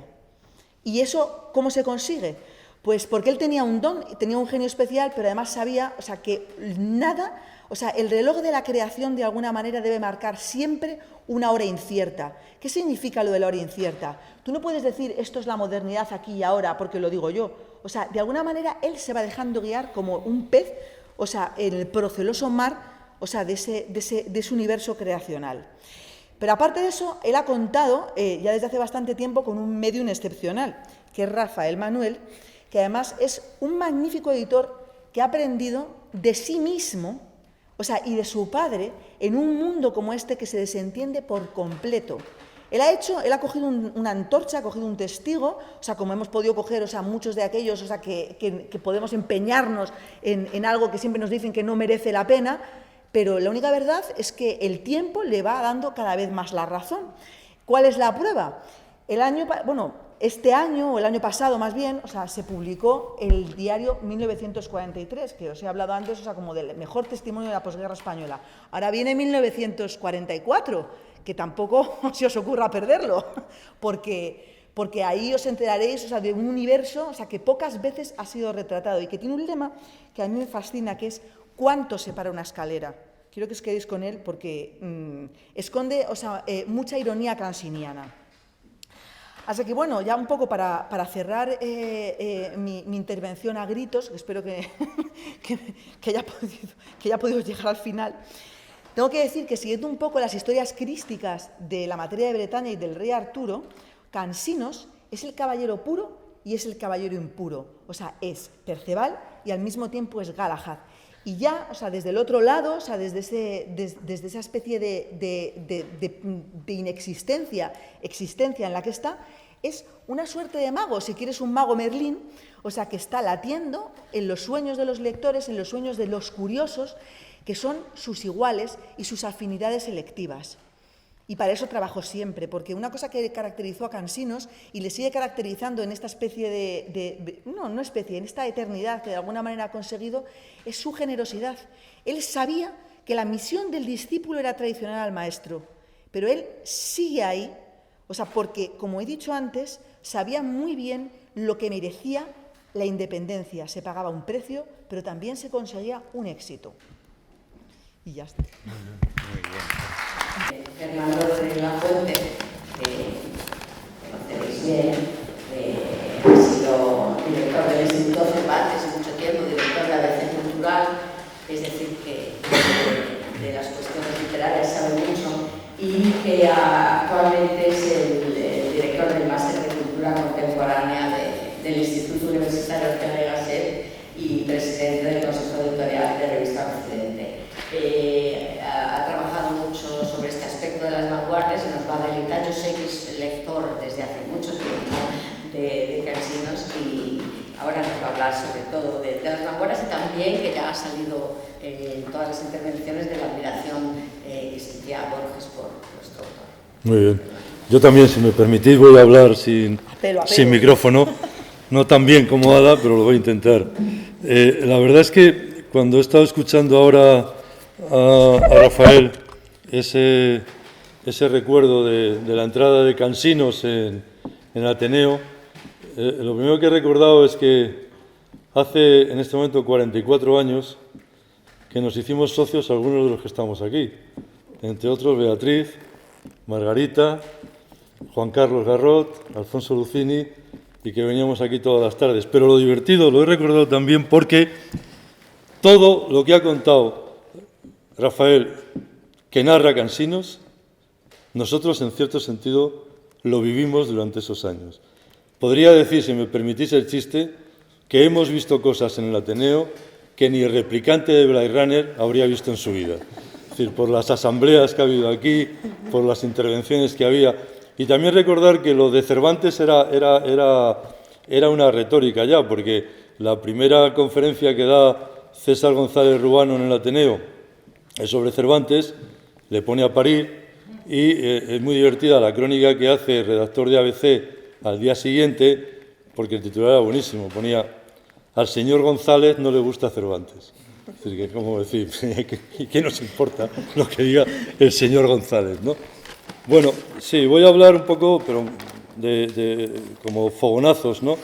¿Y eso cómo se consigue? Pues porque él tenía un don, tenía un genio especial, pero además sabía, o sea, que nada, o sea, el reloj de la creación de alguna manera debe marcar siempre una hora incierta. ¿Qué significa lo de la hora incierta? Tú no puedes decir esto es la modernidad aquí y ahora porque lo digo yo. O sea, de alguna manera él se va dejando guiar como un pez, o sea, en el proceloso mar, o sea, de ese universo creacional. Pero aparte de eso, él ha contado ya desde hace bastante tiempo con un medium excepcional, que es Rafael Manuel, que además es un magnífico editor que ha aprendido de sí mismo, o sea, y de su padre, en un mundo como este que se desentiende por completo. Él ha cogido una antorcha, ha cogido un testigo, o sea, como hemos podido coger, o sea, muchos de aquellos, o sea, que podemos empeñarnos en algo que siempre nos dicen que no merece la pena, pero la única verdad es que el tiempo le va dando cada vez más la razón. ¿Cuál es la prueba? Este año, o el año pasado más bien, o sea, se publicó el diario 1943, que os he hablado antes, o sea, como del mejor testimonio de la posguerra española. Ahora viene 1944, que tampoco se os ocurra perderlo, porque ahí os enteraréis, o sea, de un universo, o sea, que pocas veces ha sido retratado y que tiene un lema que a mí me fascina, que es ¿cuánto separa una escalera? Quiero que os quedéis con él porque esconde mucha ironía cansiniana. Así que, bueno, ya un poco para cerrar mi intervención a gritos, que espero que haya podido llegar al final, tengo que decir que, siguiendo un poco las historias crísticas de la materia de Bretaña y del rey Arturo, Cansinos es el caballero puro y es el caballero impuro. O sea, es Perceval y al mismo tiempo es Galahad. Y ya, desde el otro lado, desde esa especie de inexistencia, existencia en la que está, es una suerte de mago, si quieres un mago Merlín, que está latiendo en los sueños de los lectores, en los sueños de los curiosos, que son sus iguales y sus afinidades selectivas. Y para eso trabajo siempre, porque una cosa que caracterizó a Cansinos y le sigue caracterizando en esta especie en esta eternidad que de alguna manera ha conseguido, es su generosidad. Él sabía que la misión del discípulo era traicionar al maestro, pero él sigue ahí, porque, como he dicho antes, sabía muy bien lo que merecía la independencia. Se pagaba un precio, pero también se conseguía un éxito. Y ya está. Muy bien. Fernando de la Fuente, que conocéis bien, ha sido director del Instituto Cervantes en mucho tiempo, director de ABC Cultural, es decir, que de las cuestiones literarias sabe mucho, y que actualmente es el director del Máster de Cultura Contemporánea del Instituto Universitario Ortega y Gasset y presidente del Consejo Editorial de Revista Occidente. Ha trabajado mucho sobre este aspecto de las vanguardias y nos va a deleitar. Yo sé que es lector desde hace mucho tiempo de Cansinos y ahora nos va a hablar sobre todo de las vanguardias y también que ya ha salido en todas las intervenciones de la admiración que sentía Borges por nuestro autor. Muy bien. Yo también, si me permitís, voy a hablar sin micrófono, no tan bien como Ada, pero lo voy a intentar. La verdad es que cuando he estado escuchando ahora a Rafael ese recuerdo de la entrada de Cansinos en el Ateneo, lo primero que he recordado es que hace en este momento 44 años que nos hicimos socios algunos de los que estamos aquí, entre otros Beatriz, Margarita, Juan Carlos Garrot, Alfonso Lucini, y que veníamos aquí todas las tardes. Pero lo divertido lo he recordado también porque todo lo que ha contado Rafael, que narra Cansinos, nosotros en cierto sentido lo vivimos durante esos años. Podría decir, si me permitís el chiste, que hemos visto cosas en el Ateneo que ni el replicante de Blade Runner habría visto en su vida. Es decir, por las asambleas que ha habido aquí, por las intervenciones que había. Y también recordar que lo de Cervantes era una retórica ya, porque la primera conferencia que da César González Ruano en el Ateneo es sobre Cervantes, le pone a parir y es muy divertida la crónica que hace el redactor de ABC al día siguiente, porque el titular era buenísimo, ponía: al señor González no le gusta Cervantes. Es decir, que como decir, ¿qué nos importa lo que diga el señor González, ¿no? Bueno, sí, voy a hablar un poco, pero como fogonazos, ¿no?,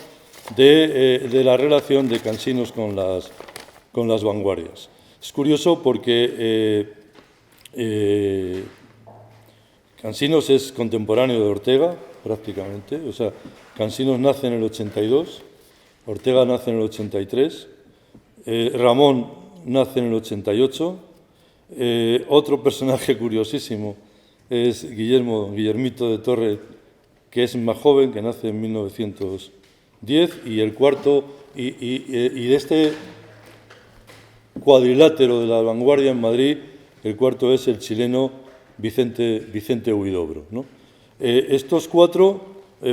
de la relación de Cansinos con las vanguardias. Es curioso porque Cansinos es contemporáneo de Ortega, prácticamente. O sea, Cansinos nace en el 82, Ortega nace en el 83, Ramón nace en el 88. Otro personaje curiosísimo es Guillermito de Torre, que es más joven, que nace en 1910, y el cuarto, y de este cuadrilátero de la vanguardia en Madrid, el cuarto es el chileno Vicente Huidobro, ¿no? Estos cuatro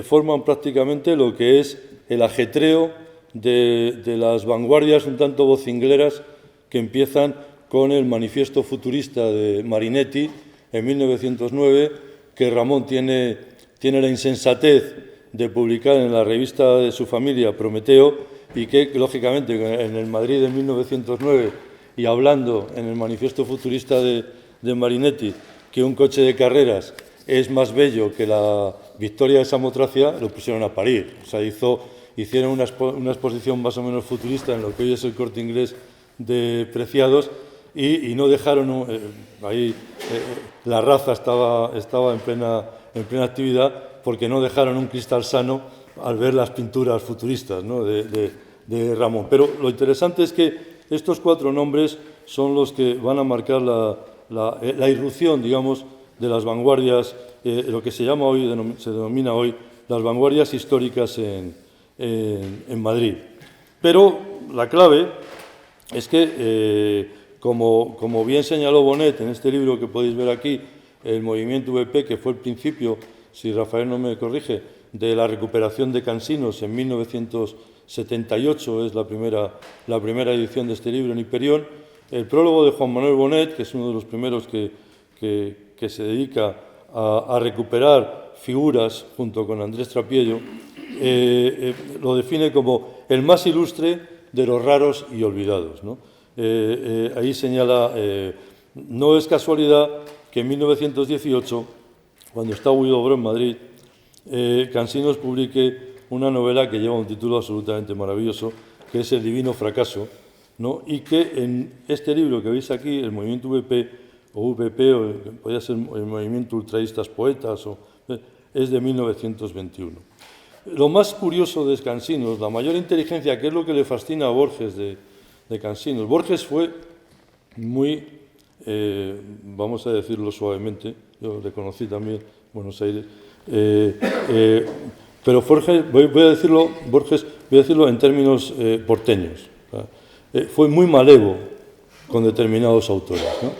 forman prácticamente lo que es el ajetreo de las vanguardias un tanto vocingleras que empiezan con el manifiesto futurista de Marinetti en 1909, que Ramón tiene la insensatez de publicar en la revista de su familia, Prometeo, y que, lógicamente, en el Madrid de 1909, y hablando en el manifiesto futurista de Marinetti, que un coche de carreras es más bello que la victoria de Samotracia, lo pusieron a parir. O sea, hicieron una exposición más o menos futurista en lo que hoy es el Corte Inglés de Preciados, y no dejaron, ahí la raza estaba en plena actividad, porque no dejaron un cristal sano al ver las pinturas futuristas, ¿no?, de Ramón. Pero lo interesante es que estos 4 nombres son los que van a marcar la irrupción, digamos, de las vanguardias, lo que se denomina hoy las vanguardias históricas en Madrid. Pero la clave es que, como bien señaló Bonet en este libro que podéis ver aquí, el movimiento VP, que fue el principio, si Rafael no me corrige, de la recuperación de Cansinos en 1978, es la primera edición de este libro en Hiperión. El prólogo de Juan Manuel Bonet, que es uno de los primeros que se dedica a recuperar figuras junto con Andrés Trapiello, lo define como el más ilustre de los raros y olvidados, ¿no? Ahí señala, no es casualidad que en 1918, cuando está Huidobro en Madrid, Cansinos publique una novela que lleva un título absolutamente maravilloso, que es El divino fracaso, ¿no? Y que en este libro que veis aquí, el movimiento VP, o podría ser el movimiento ultraístas poetas, es de 1921. Lo más curioso de Cansinos, la mayor inteligencia, que es lo que le fascina a Borges de Cansinos. Borges fue muy, vamos a decirlo suavemente, yo le conocí también en Buenos Aires, pero Borges, voy a decirlo en términos porteños. Fue muy malevo con determinados autores, ¿no?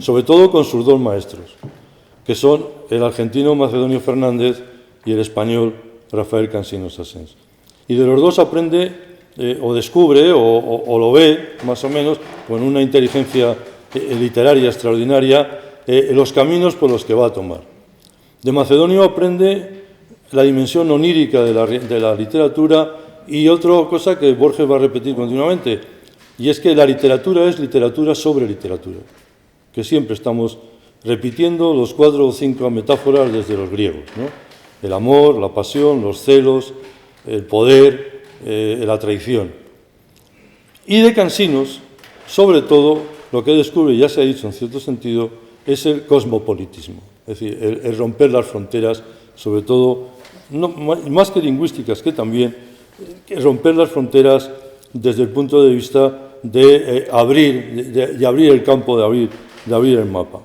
Sobre todo con sus 2 maestros, que son el argentino Macedonio Fernández y el español Rafael Cansinos Asens. Y de los 2 aprende o descubre o lo ve, más o menos, con una inteligencia literaria extraordinaria, los caminos por los que va a tomar. De Macedonio aprende la dimensión onírica de la literatura y otra cosa que Borges va a repetir continuamente, y es que la literatura es literatura sobre literatura, que siempre estamos repitiendo los 4 o 5 metáforas desde los griegos, ¿no? El amor, la pasión, los celos, el poder, la traición. Y de Cansinos, sobre todo, lo que descubre, ya se ha dicho en cierto sentido, es el cosmopolitismo, es decir, el romper las fronteras, sobre todo, no, más que lingüísticas, que también, romper las fronteras desde el punto de vista de abrir el campo, de abrir el mapa.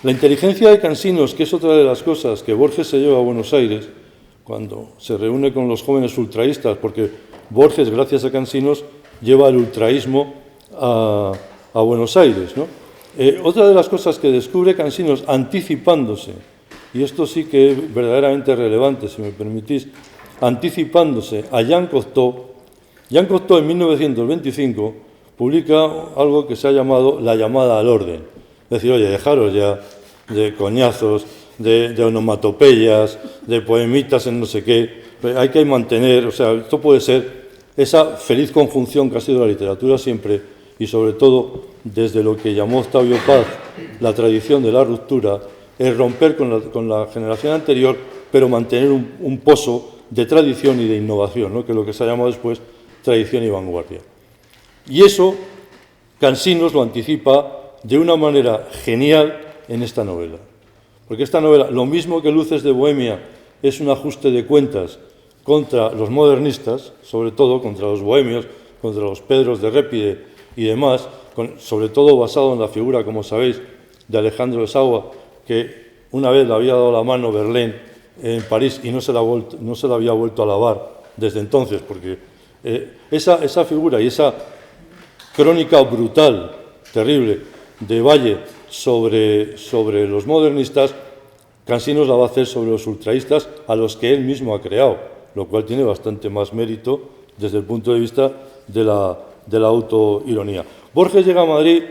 La inteligencia de Cansinos, que es otra de las cosas que Borges se lleva a Buenos Aires cuando se reúne con los jóvenes ultraístas, porque Borges, gracias a Cansinos, lleva el ultraísmo a Buenos Aires, ¿no? Otra de las cosas que descubre Cansinos, anticipándose, y esto sí que es verdaderamente relevante, si me permitís, anticipándose a Jean Cocteau. Jean Cocteau en 1925 publica algo que se ha llamado La llamada al orden. Es decir, oye, dejaros ya de coñazos, de onomatopeyas, de poemitas en no sé qué, hay que mantener, o sea, esto puede ser esa feliz conjunción que ha sido la literatura siempre, y sobre todo desde lo que llamó Octavio Paz la tradición de la ruptura, es romper con la generación anterior, pero mantener un pozo de tradición y de innovación, ¿no?, que es lo que se ha llamado después tradición y vanguardia. Y eso Cansinos lo anticipa de una manera genial en esta novela. Porque esta novela, lo mismo que Luces de Bohemia, es un ajuste de cuentas contra los modernistas, sobre todo contra los bohemios, contra los Pedros de Répide y demás, sobre todo basado en la figura, como sabéis, de Alejandro de Savoie, que una vez le había dado la mano Verlaine en París y no se la había vuelto a lavar desde entonces, porque esa figura y esa crónica brutal, terrible, de Valle sobre los modernistas, Cansinos la va a hacer sobre los ultraístas, a los que él mismo ha creado, lo cual tiene bastante más mérito desde el punto de vista de la autoironía. Borges llega a Madrid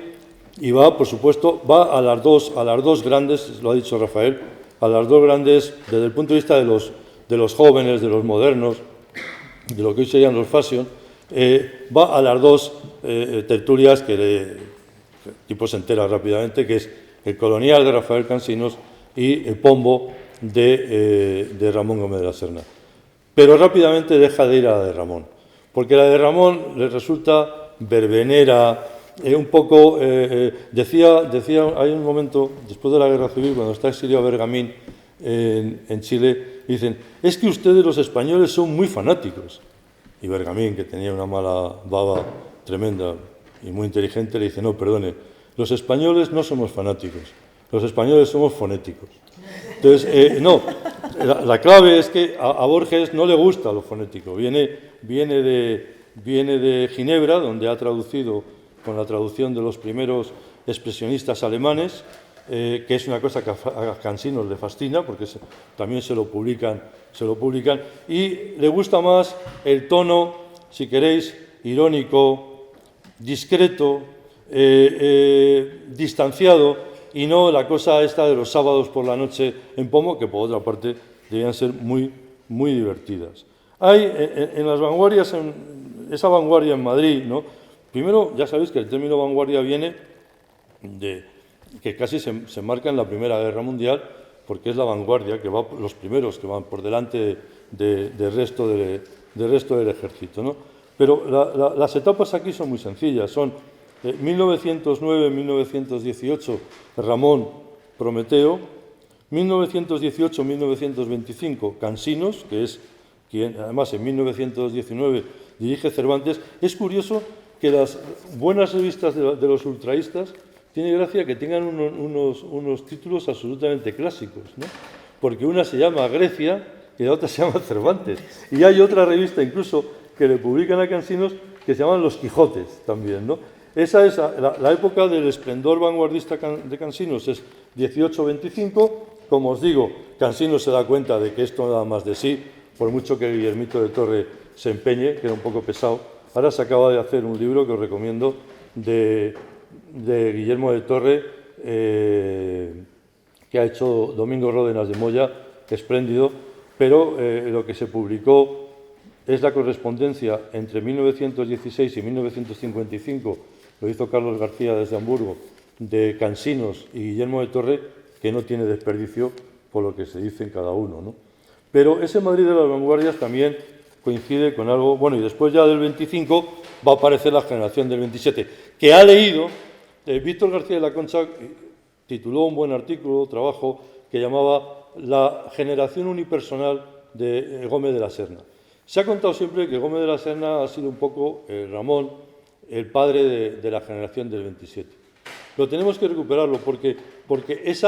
y va, por supuesto, a las dos grandes, lo ha dicho Rafael, a las 2 grandes, desde el punto de vista de los jóvenes, de los modernos, de lo que hoy serían los fashion, va a las 2 tertulias que el tipo se entera rápidamente, que es el Colonial de Rafael Cansinos y el Pombo de Ramón Gómez de la Serna. Pero rápidamente deja de ir a la de Ramón, porque la de Ramón le resulta verbenera, un poco, decía, hay un momento, después de la Guerra Civil, cuando está exiliado Bergamín en Chile, dicen, es que ustedes los españoles son muy fanáticos. Y Bergamín, que tenía una mala baba tremenda y muy inteligente, le dice, no, perdone, los españoles no somos fanáticos, los españoles somos fonéticos. Entonces, no, la clave es que a Borges no le gusta lo fonético, viene de Ginebra, donde ha traducido, con la traducción de los primeros expresionistas alemanes, que es una cosa que a Cansinos le fascina, porque también se lo publican, y le gusta más el tono, si queréis, irónico, discreto, distanciado, y no la cosa esta de los sábados por la noche en Pomo, que por otra parte debían ser muy, muy divertidas. Hay en las vanguardias, esa vanguardia en Madrid, ¿no? Primero, ya sabéis que el término vanguardia viene de que casi se marca en la Primera Guerra Mundial, porque es la vanguardia, que va los primeros que van por delante del resto del ejército, ¿no? Pero las etapas aquí son muy sencillas, son 1909-1918, Ramón, Prometeo, 1918-1925, Cansinos, que es quien además en 1919 dirige Cervantes. Es curioso que las buenas revistas de los ultraístas tiene gracia que tengan unos títulos absolutamente clásicos, ¿no? Porque una se llama Grecia y la otra se llama Cervantes. Y hay otra revista incluso que le publican a Cansinos que se llaman Los Quijotes también, ¿no? Esa es la época del esplendor vanguardista de Cansinos, es 18-25. Como os digo, Cansinos se da cuenta de que esto no da más de sí, por mucho que Guillermito de Torre se empeñe, que era un poco pesado. Ahora se acaba de hacer un libro que os recomiendo de Guillermo de Torre, que ha hecho Domingo Ródenas de Moya, espléndido, pero lo que se publicó es la correspondencia entre 1916 y 1955, lo hizo Carlos García desde Hamburgo, de Cansinos y Guillermo de Torre, que no tiene desperdicio por lo que se dice en cada uno, ¿no? Pero ese Madrid de las vanguardias también coincide con algo, bueno, y después ya del 25 va a aparecer la generación del 27, que ha leído, Víctor García de la Concha tituló un buen artículo, trabajo, que llamaba La generación unipersonal de Gómez de la Serna. Se ha contado siempre que Gómez de la Serna ha sido un poco Ramón, el padre de la generación del 27. Pero tenemos que recuperarlo porque ese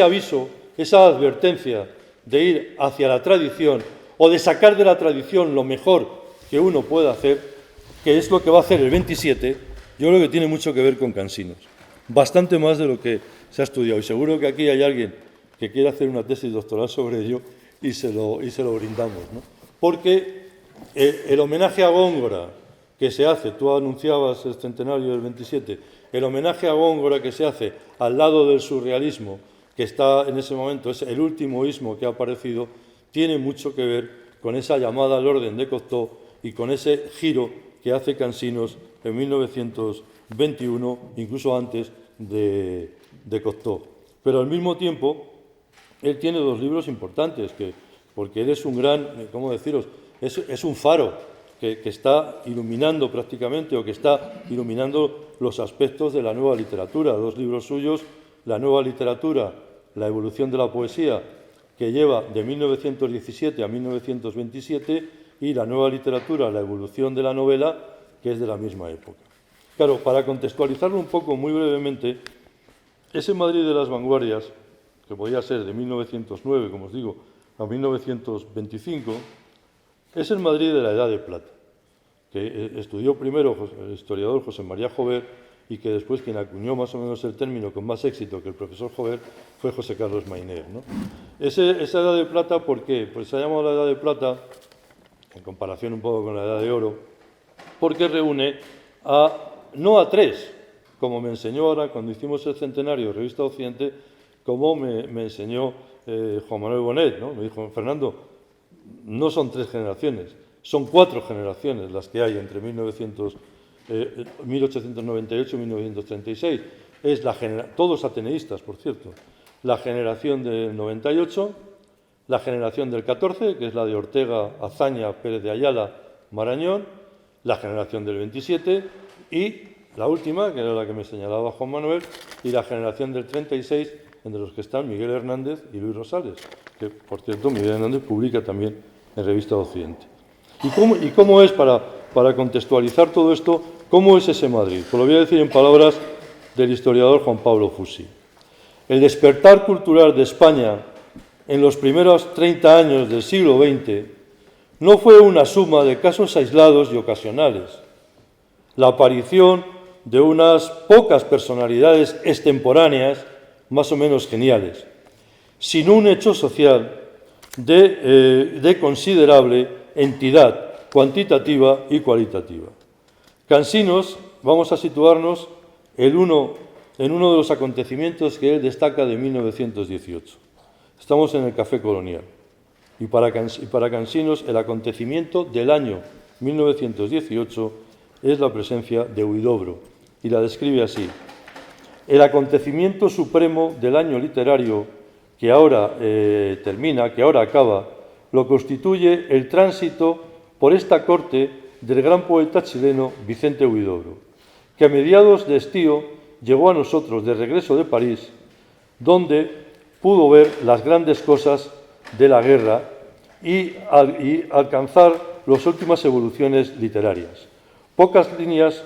aviso, esa advertencia de ir hacia la tradición o de sacar de la tradición lo mejor que uno puede hacer, que es lo que va a hacer el 27, yo creo que tiene mucho que ver con Cansinos. Bastante más de lo que se ha estudiado. Y seguro que aquí hay alguien que quiere hacer una tesis doctoral sobre ello y se lo brindamos, ¿no? Porque el homenaje a Góngora que se hace, tú anunciabas el centenario del 27, el homenaje a Góngora que se hace al lado del surrealismo, que está en ese momento, es el último ismo que ha aparecido, tiene mucho que ver con esa llamada al orden de Cocteau y con ese giro que hace Cansinos en 1921, incluso antes de Cocteau. Pero al mismo tiempo, él tiene dos libros importantes, porque él es un gran, ¿cómo deciros?, es un faro que está iluminando prácticamente, o que está iluminando los aspectos de la nueva literatura. Dos libros suyos, La nueva literatura, la evolución de la poesía, que lleva de 1917 a 1927, y La nueva literatura, la evolución de la novela, que es de la misma época. Claro, para contextualizarlo un poco muy brevemente, ese Madrid de las vanguardias, que podía ser de 1909, como os digo, a 1925, es el Madrid de la Edad de Plata, que estudió primero el historiador José María Jover, y que después quien acuñó más o menos el término con más éxito que el profesor Jover fue José Carlos Mayner, ¿no? Esa Edad de Plata, ¿por qué? Pues se ha llamado la Edad de Plata, en comparación un poco con la Edad de Oro, porque reúne no a tres, como me enseñó ahora cuando hicimos el centenario de Revista Occidente, como me enseñó Juan Manuel Bonet, ¿no? Me dijo, Fernando, no son tres generaciones, son cuatro generaciones las que hay entre 1898 y 1936. Todos ateneístas, por cierto. La generación del 98, la generación del 14, que es la de Ortega, Azaña, Pérez de Ayala, Marañón, la generación del 27 y la última, que era la que me señalaba Juan Manuel, y la generación del 36, entre los que están Miguel Hernández y Luis Rosales, que, por cierto, Miguel Hernández publica también en Revista Occidente. ¿Y cómo es, para contextualizar todo esto, cómo es ese Madrid? Pues lo voy a decir en palabras del historiador Juan Pablo Fusi. El despertar cultural de España en los primeros 30 años del siglo XX no fue una suma de casos aislados y ocasionales. La aparición de unas pocas personalidades extemporáneas, más o menos geniales, sino un hecho social de considerable entidad cuantitativa y cualitativa. Cansinos, vamos a situarnos en uno de los acontecimientos que él destaca de 1918. Estamos en el Café Colonial y para Cansinos el acontecimiento del año 1918 es la presencia de Huidobro y la describe así: el acontecimiento supremo del año literario que ahora termina, que ahora acaba, lo constituye el tránsito por esta corte del gran poeta chileno Vicente Huidobro, que a mediados de estío llegó a nosotros de regreso de París, donde pudo ver las grandes cosas de la guerra y alcanzar las últimas evoluciones literarias. Pocas líneas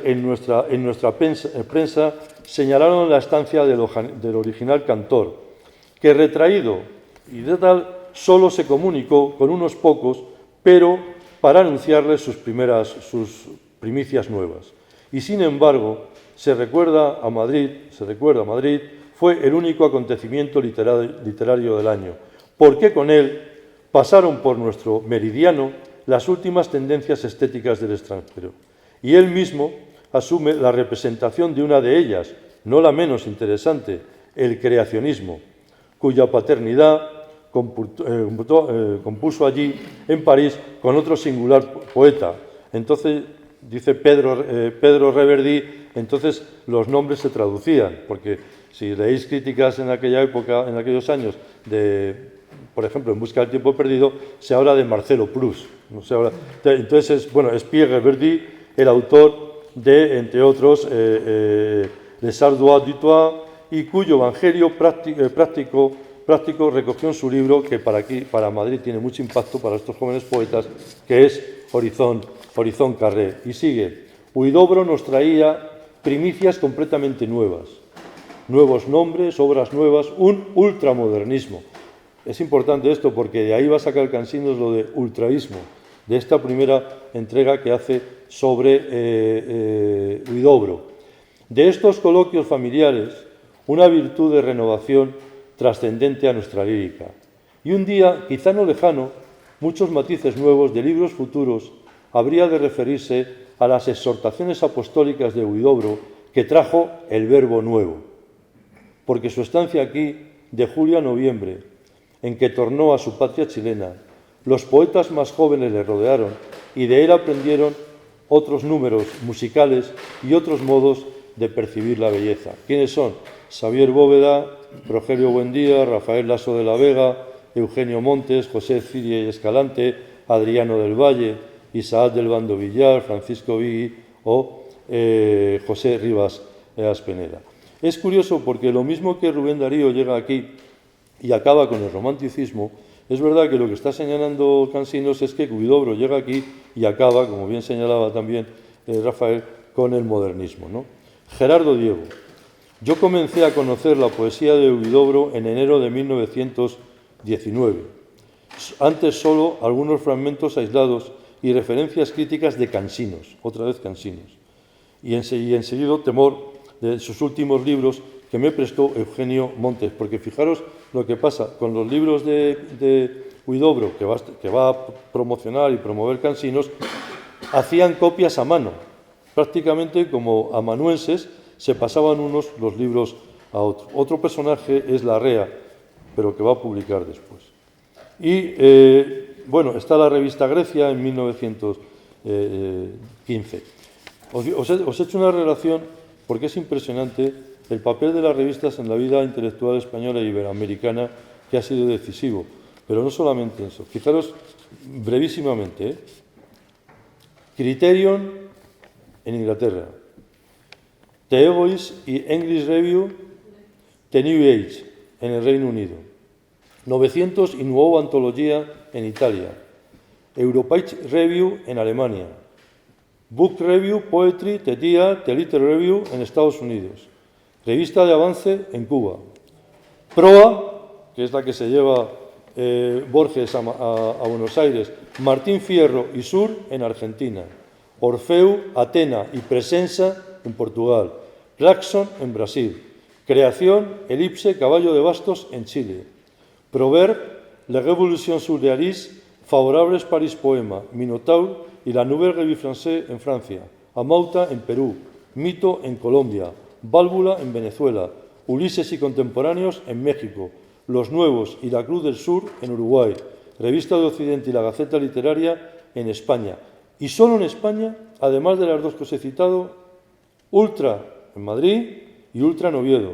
en nuestra prensa señalaron la estancia del original cantor, que retraído y de tal solo se comunicó con unos pocos, pero para anunciarles sus primicias nuevas. Y sin embargo, se recuerda a Madrid, fue el único acontecimiento literario del año, porque con él pasaron por nuestro meridiano las últimas tendencias estéticas del extranjero. Y él mismo asume la representación de una de ellas, no la menos interesante, el creacionismo, cuya paternidad compuso allí en París con otro singular poeta. Entonces, dice Pedro Reverdí, entonces los nombres se traducían, porque si leéis críticas en aquella época, en aquellos años, por ejemplo, En busca del tiempo perdido, se habla de Marcelo Proust. No se habla, entonces, es Pierre Reverdí, el autor de, entre otros, Les Ardois du Toit, y cuyo evangelio práctico recogió en su libro, que para Madrid tiene mucho impacto para estos jóvenes poetas, que es Horizon Carré. Y sigue: Huidobro nos traía primicias completamente nuevas, nuevos nombres, obras nuevas, un ultramodernismo. Es importante esto porque de ahí va a sacar Cansinos lo de ultraísmo, de esta primera entrega que hace sobre Huidobro. De estos coloquios familiares, una virtud de renovación trascendente a nuestra lírica. Y un día, quizá no lejano, muchos matices nuevos de libros futuros habría de referirse a las exhortaciones apostólicas de Huidobro que trajo el verbo nuevo, porque su estancia aquí, de julio a noviembre, en que tornó a su patria chilena, los poetas más jóvenes le rodearon y de él aprendieron otros números musicales y otros modos de percibir la belleza. ¿Quiénes son? Xavier Bóveda, Rogelio Buendía, Rafael Lasso de la Vega, Eugenio Montes, José Ciria y Escalante, Adriano del Valle, Isaac del Bando Villar, Francisco Vigui o José Rivas Aspeneda. Es curioso porque lo mismo que Rubén Darío llega aquí y acaba con el romanticismo, es verdad que lo que está señalando Cansinos es que Huidobro llega aquí y acaba, como bien señalaba también Rafael, con el modernismo, ¿no? Gerardo Diego. Yo comencé a conocer la poesía de Huidobro en enero de 1919. Antes solo algunos fragmentos aislados y referencias críticas de Cansinos, otra vez Cansinos. Y enseguida temor de sus últimos libros que me prestó Eugenio Montes, porque fijaros lo que pasa con los libros de Huidobro, que va a promocionar y promover Cansinos, hacían copias a mano, prácticamente como amanuenses, se pasaban unos los libros a otros. Otro personaje es Larrea, pero que va a publicar después. Y, está la revista Grecia en 1915. Os he hecho una relación porque es impresionante el papel de las revistas en la vida intelectual española e iberoamericana, que ha sido decisivo. Pero no solamente eso. Fijaros brevísimamente, Criterion en Inglaterra. The Egoist y English Review, The New Age, en el Reino Unido. 900 y Nuova Antología en Italia. Europage Review en Alemania. Book Review, Poetry, The Dia, The Little Review en Estados Unidos. Revista de Avance en Cuba. Proa, que es la que se lleva Borges a Buenos Aires. Martín Fierro y Sur en Argentina. Orfeu, Atena y Presenza en Portugal. Claxon en Brasil. Creación, Elipse, Caballo de Bastos en Chile. Proverbe, La Révolution surréaliste, Favorables Paris Poema, Minotaur y La Nouvelle Revue Française en Francia. Amauta en Perú. Mito en Colombia. Válvula en Venezuela. Ulises y Contemporáneos en México. Los Nuevos y La Cruz del Sur en Uruguay. Revista de Occidente y la Gaceta Literaria en España. Y solo en España, además de las dos que os he citado, Ultra en Madrid y Ultra en Oviedo.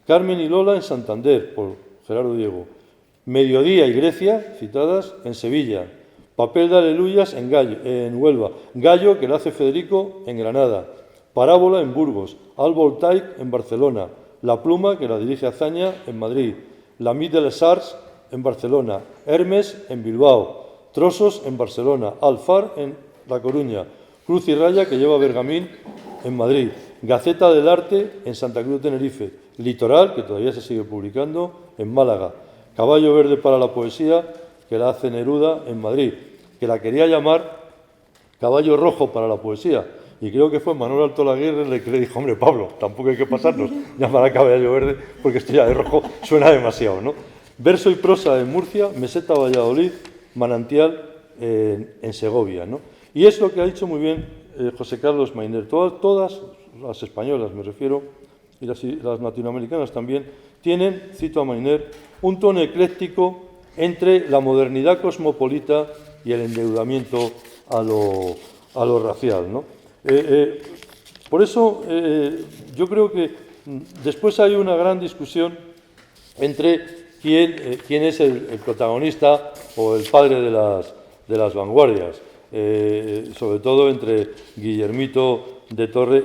Carmen y Lola en Santander, por Gerardo Diego. Mediodía y Grecia, citadas en Sevilla. Papel de Aleluyas en Huelva. Gallo, que lo hace Federico, en Granada. Parábola en Burgos. Al Voltaic en Barcelona. La Pluma, que la dirige Azaña, en Madrid. La Mit de les Arts en Barcelona. Hermes en Bilbao. Trozos en Barcelona. Alfar en La Coruña. Cruz y Raya, que lleva Bergamín, en Madrid. Gaceta del Arte en Santa Cruz de Tenerife. Litoral, que todavía se sigue publicando, en Málaga. Caballo Verde para la Poesía, que la hace Neruda en Madrid, que la quería llamar Caballo Rojo para la Poesía. Y creo que fue Manuel Alto Laguirre el que le dijo, hombre, Pablo, tampoco hay que pasarnos, llamar a Caballo Verde, porque esto ya de rojo suena demasiado, ¿no? Verso y prosa en Murcia, Meseta Valladolid, Manantial en Segovia, ¿no? Y es lo que ha dicho muy bien José Carlos Mainer. Todas las españolas, me refiero, y las latinoamericanas también, tienen, cito a Mainer, un tono ecléctico entre la modernidad cosmopolita y el endeudamiento a lo racial, ¿no? Por eso yo creo que después hay una gran discusión entre quién es el protagonista o el padre de las vanguardias, sobre todo entre Guillermito de Torre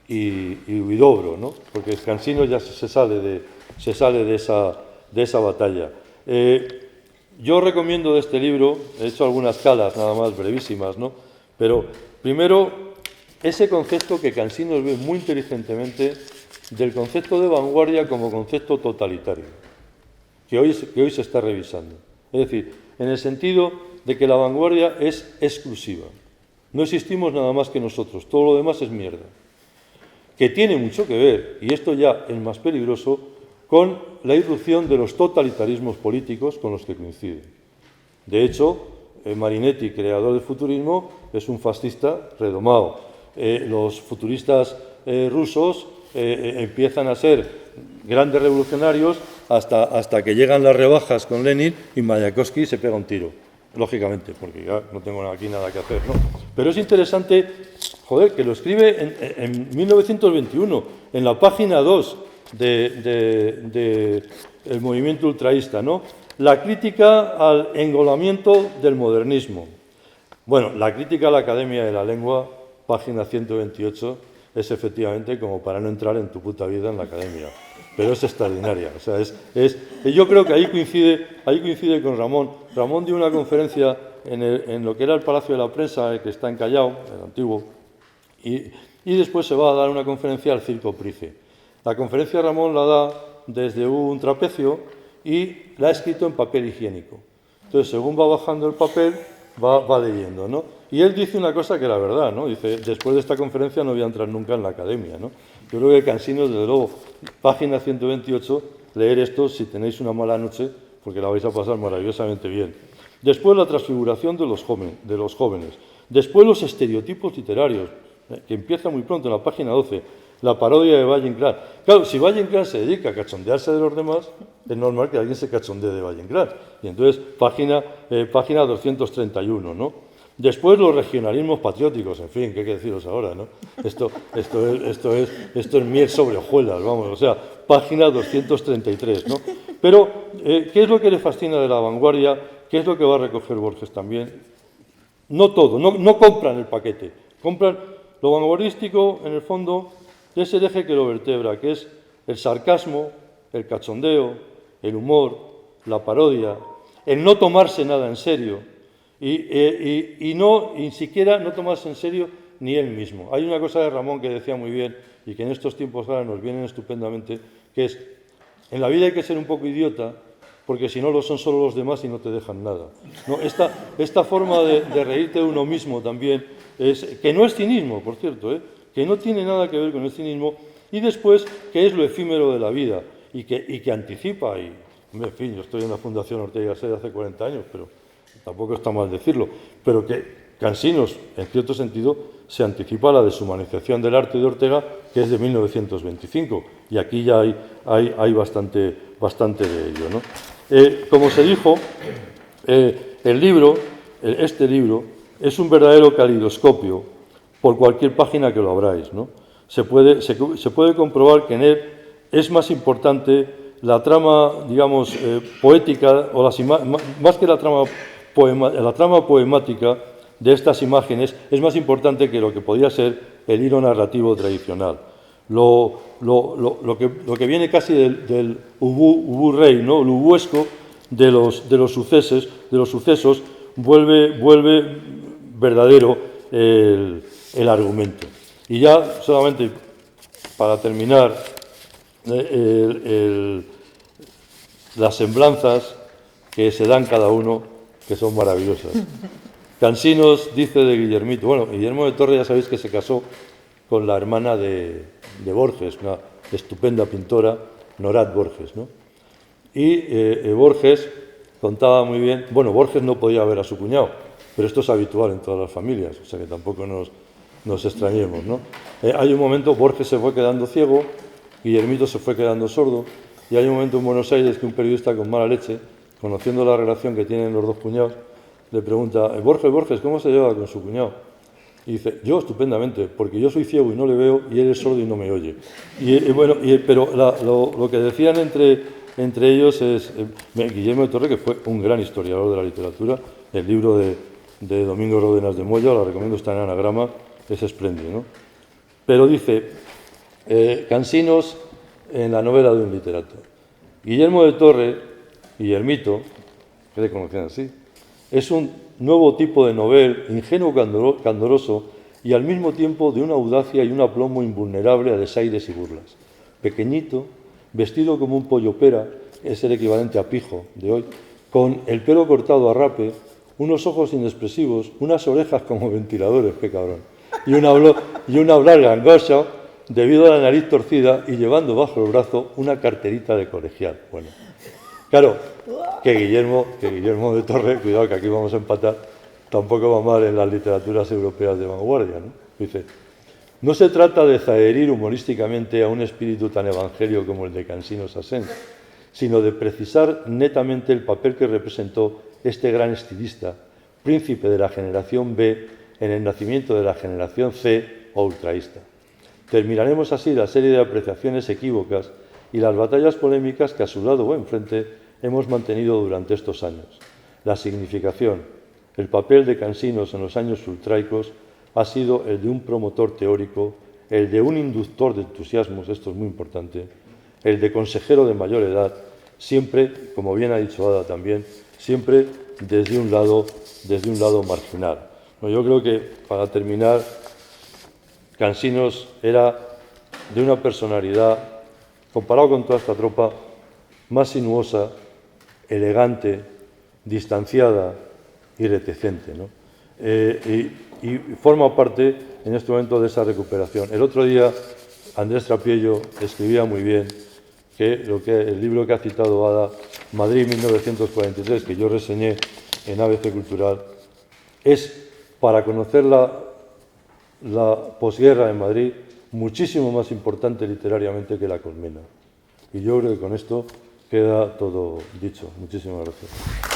y Huidobro, ¿no? Porque Cansino ya se sale de esa batalla. Yo recomiendo de este libro, he hecho algunas calas nada más brevísimas, ¿no? Pero primero, ese concepto que Cansino ve muy inteligentemente del concepto de vanguardia como concepto totalitario, que hoy se está revisando. Es decir, en el sentido de que la vanguardia es exclusiva. No existimos nada más que nosotros, todo lo demás es mierda. Que tiene mucho que ver, y esto ya es más peligroso, con la irrupción de los totalitarismos políticos con los que coincide. De hecho, Marinetti, creador del futurismo, es un fascista redomado. Los futuristas rusos empiezan a ser grandes revolucionarios hasta que llegan las rebajas con Lenin y Mayakovsky se pega un tiro, lógicamente, porque ya no tengo aquí nada que hacer, ¿no? Pero es interesante, joder, que lo escribe en 1921, en la página 2 del movimiento ultraísta, ¿no? La crítica al engolamiento del modernismo. Bueno, la crítica a la Academia de la Lengua, página 128, es efectivamente como para no entrar en tu puta vida en la Academia. Pero es extraordinaria. O sea, yo creo que ahí coincide con Ramón. Ramón dio una conferencia en lo que era el Palacio de la Prensa, que está en Callao, el antiguo, y después se va a dar una conferencia al Circo Price. La conferencia Ramón la da desde un trapecio y la ha escrito en papel higiénico. Entonces, según va bajando el papel, va leyendo, ¿no? Y él dice una cosa que era verdad, ¿no? Dice, después de esta conferencia no voy a entrar nunca en la Academia, ¿no? Yo creo que Cansino, desde luego, página 128, leer esto si tenéis una mala noche, porque la vais a pasar maravillosamente bien. Después la transfiguración de los jóvenes. Después los estereotipos literarios, que empieza muy pronto, en la página 12. La parodia de Valle Inclán. Claro, si Valle Inclán se dedica a cachondearse de los demás, es normal que alguien se cachondee de Valle Inclán. Y entonces, página 231, ¿no? Después los regionalismos patrióticos, en fin, ¿qué hay que deciros ahora, no? Esto es miel sobre hojuelas, vamos, o sea, página 233, ¿no? Pero, ¿qué es lo que le fascina de la vanguardia? ¿Qué es lo que va a recoger Borges también? No todo, no compran el paquete, Compran lo vanguardístico, en el fondo, es el eje que lo vertebra, que es el sarcasmo, el cachondeo, el humor, la parodia, el no tomarse nada en serio y ni siquiera no tomarse en serio ni él mismo. Hay una cosa de Ramón que decía muy bien y que en estos tiempos ahora nos vienen estupendamente, que es, en la vida hay que ser un poco idiota, porque si no lo son solo los demás y no te dejan nada. ¿No? Esta forma de reírte de uno mismo también, que no es cinismo, por cierto, que no tiene nada que ver con el cinismo, y después, que es lo efímero de la vida y que anticipa, y en fin, yo estoy en la Fundación Ortega y Gasset hace 40 años, pero tampoco está mal decirlo, pero que Cansinos, en cierto sentido, se anticipa a la deshumanización del arte de Ortega, que es de 1925, y aquí ya hay bastante de ello, ¿no? Como se dijo, este libro es un verdadero calidoscopio por cualquier página que lo abráis, ¿no? Se puede comprobar que en él es más importante la trama, digamos, poética, o más que la trama poemática de estas imágenes, es más importante que lo que podía ser el hilo narrativo tradicional. Lo que viene casi del ubú rey, ¿no? Lo ubuesco de los sucesos vuelve verdadero el argumento. Y ya solamente para terminar, las semblanzas que se dan cada uno, que son maravillosas. Cansinos dice de Guillermito, bueno, Guillermo de Torre ya sabéis que se casó con la hermana de Borges, una estupenda pintora, Norat Borges, ¿no? Y Borges contaba muy bien, bueno, Borges no podía ver a su cuñado, pero esto es habitual en todas las familias, o sea que tampoco nos extrañemos, ¿no? Hay un momento, Borges se fue quedando ciego, Guillermito se fue quedando sordo, y hay un momento en Buenos Aires que un periodista con mala leche, conociendo la relación que tienen los dos cuñados, le pregunta, Borges, ¿cómo se lleva con su cuñado? Y dice, yo estupendamente, porque yo soy ciego y no le veo, y él es sordo y no me oye. Pero lo que decían entre ellos es, Guillermo de Torre, que fue un gran historiador de la literatura, el libro de Domingo Ródenas de Moya, lo recomiendo, está en anagrama, es espléndido, ¿no? Pero dice, Cansinos en la novela de un literato. Guillermo de Torre, Guillermito, que le conocían así, es un nuevo tipo de novel, ingenuo, candoroso y al mismo tiempo de una audacia y un aplomo invulnerable a desaires y burlas. Pequeñito, vestido como un pollo pera, es el equivalente a pijo de hoy, con el pelo cortado a rape, unos ojos inexpresivos, unas orejas como ventiladores, qué cabrón, y un hablar gangoso debido a la nariz torcida y llevando bajo el brazo una carterita de colegial. Bueno, claro, que Guillermo de Torre, cuidado que aquí vamos a empatar, tampoco va mal en las literaturas europeas de vanguardia, ¿no? Dice, no se trata de zaherir humorísticamente a un espíritu tan evangelio como el de Cansinos Asens, sino de precisar netamente el papel que representó este gran estilista, príncipe de la generación B en el nacimiento de la generación C o ultraísta. Terminaremos así la serie de apreciaciones equívocas y las batallas polémicas que a su lado o enfrente hemos mantenido durante estos años. La significación, el papel de Cansinos en los años ultraicos ha sido el de un promotor teórico, el de un inductor de entusiasmos, esto es muy importante, el de consejero de mayor edad, siempre, como bien ha dicho Ada también, siempre desde un lado marginal. Yo creo que, para terminar, Cansinos era de una personalidad, comparado con toda esta tropa, más sinuosa, elegante, distanciada y reticente, ¿no? Y forma parte en este momento de esa recuperación. El otro día Andrés Trapiello escribía muy bien que el libro que ha citado Ada, Madrid 1943, que yo reseñé en ABC Cultural, es, para conocer la posguerra en Madrid, muchísimo más importante literariamente que La Colmena. Y yo creo que con esto queda todo dicho. Muchísimas gracias.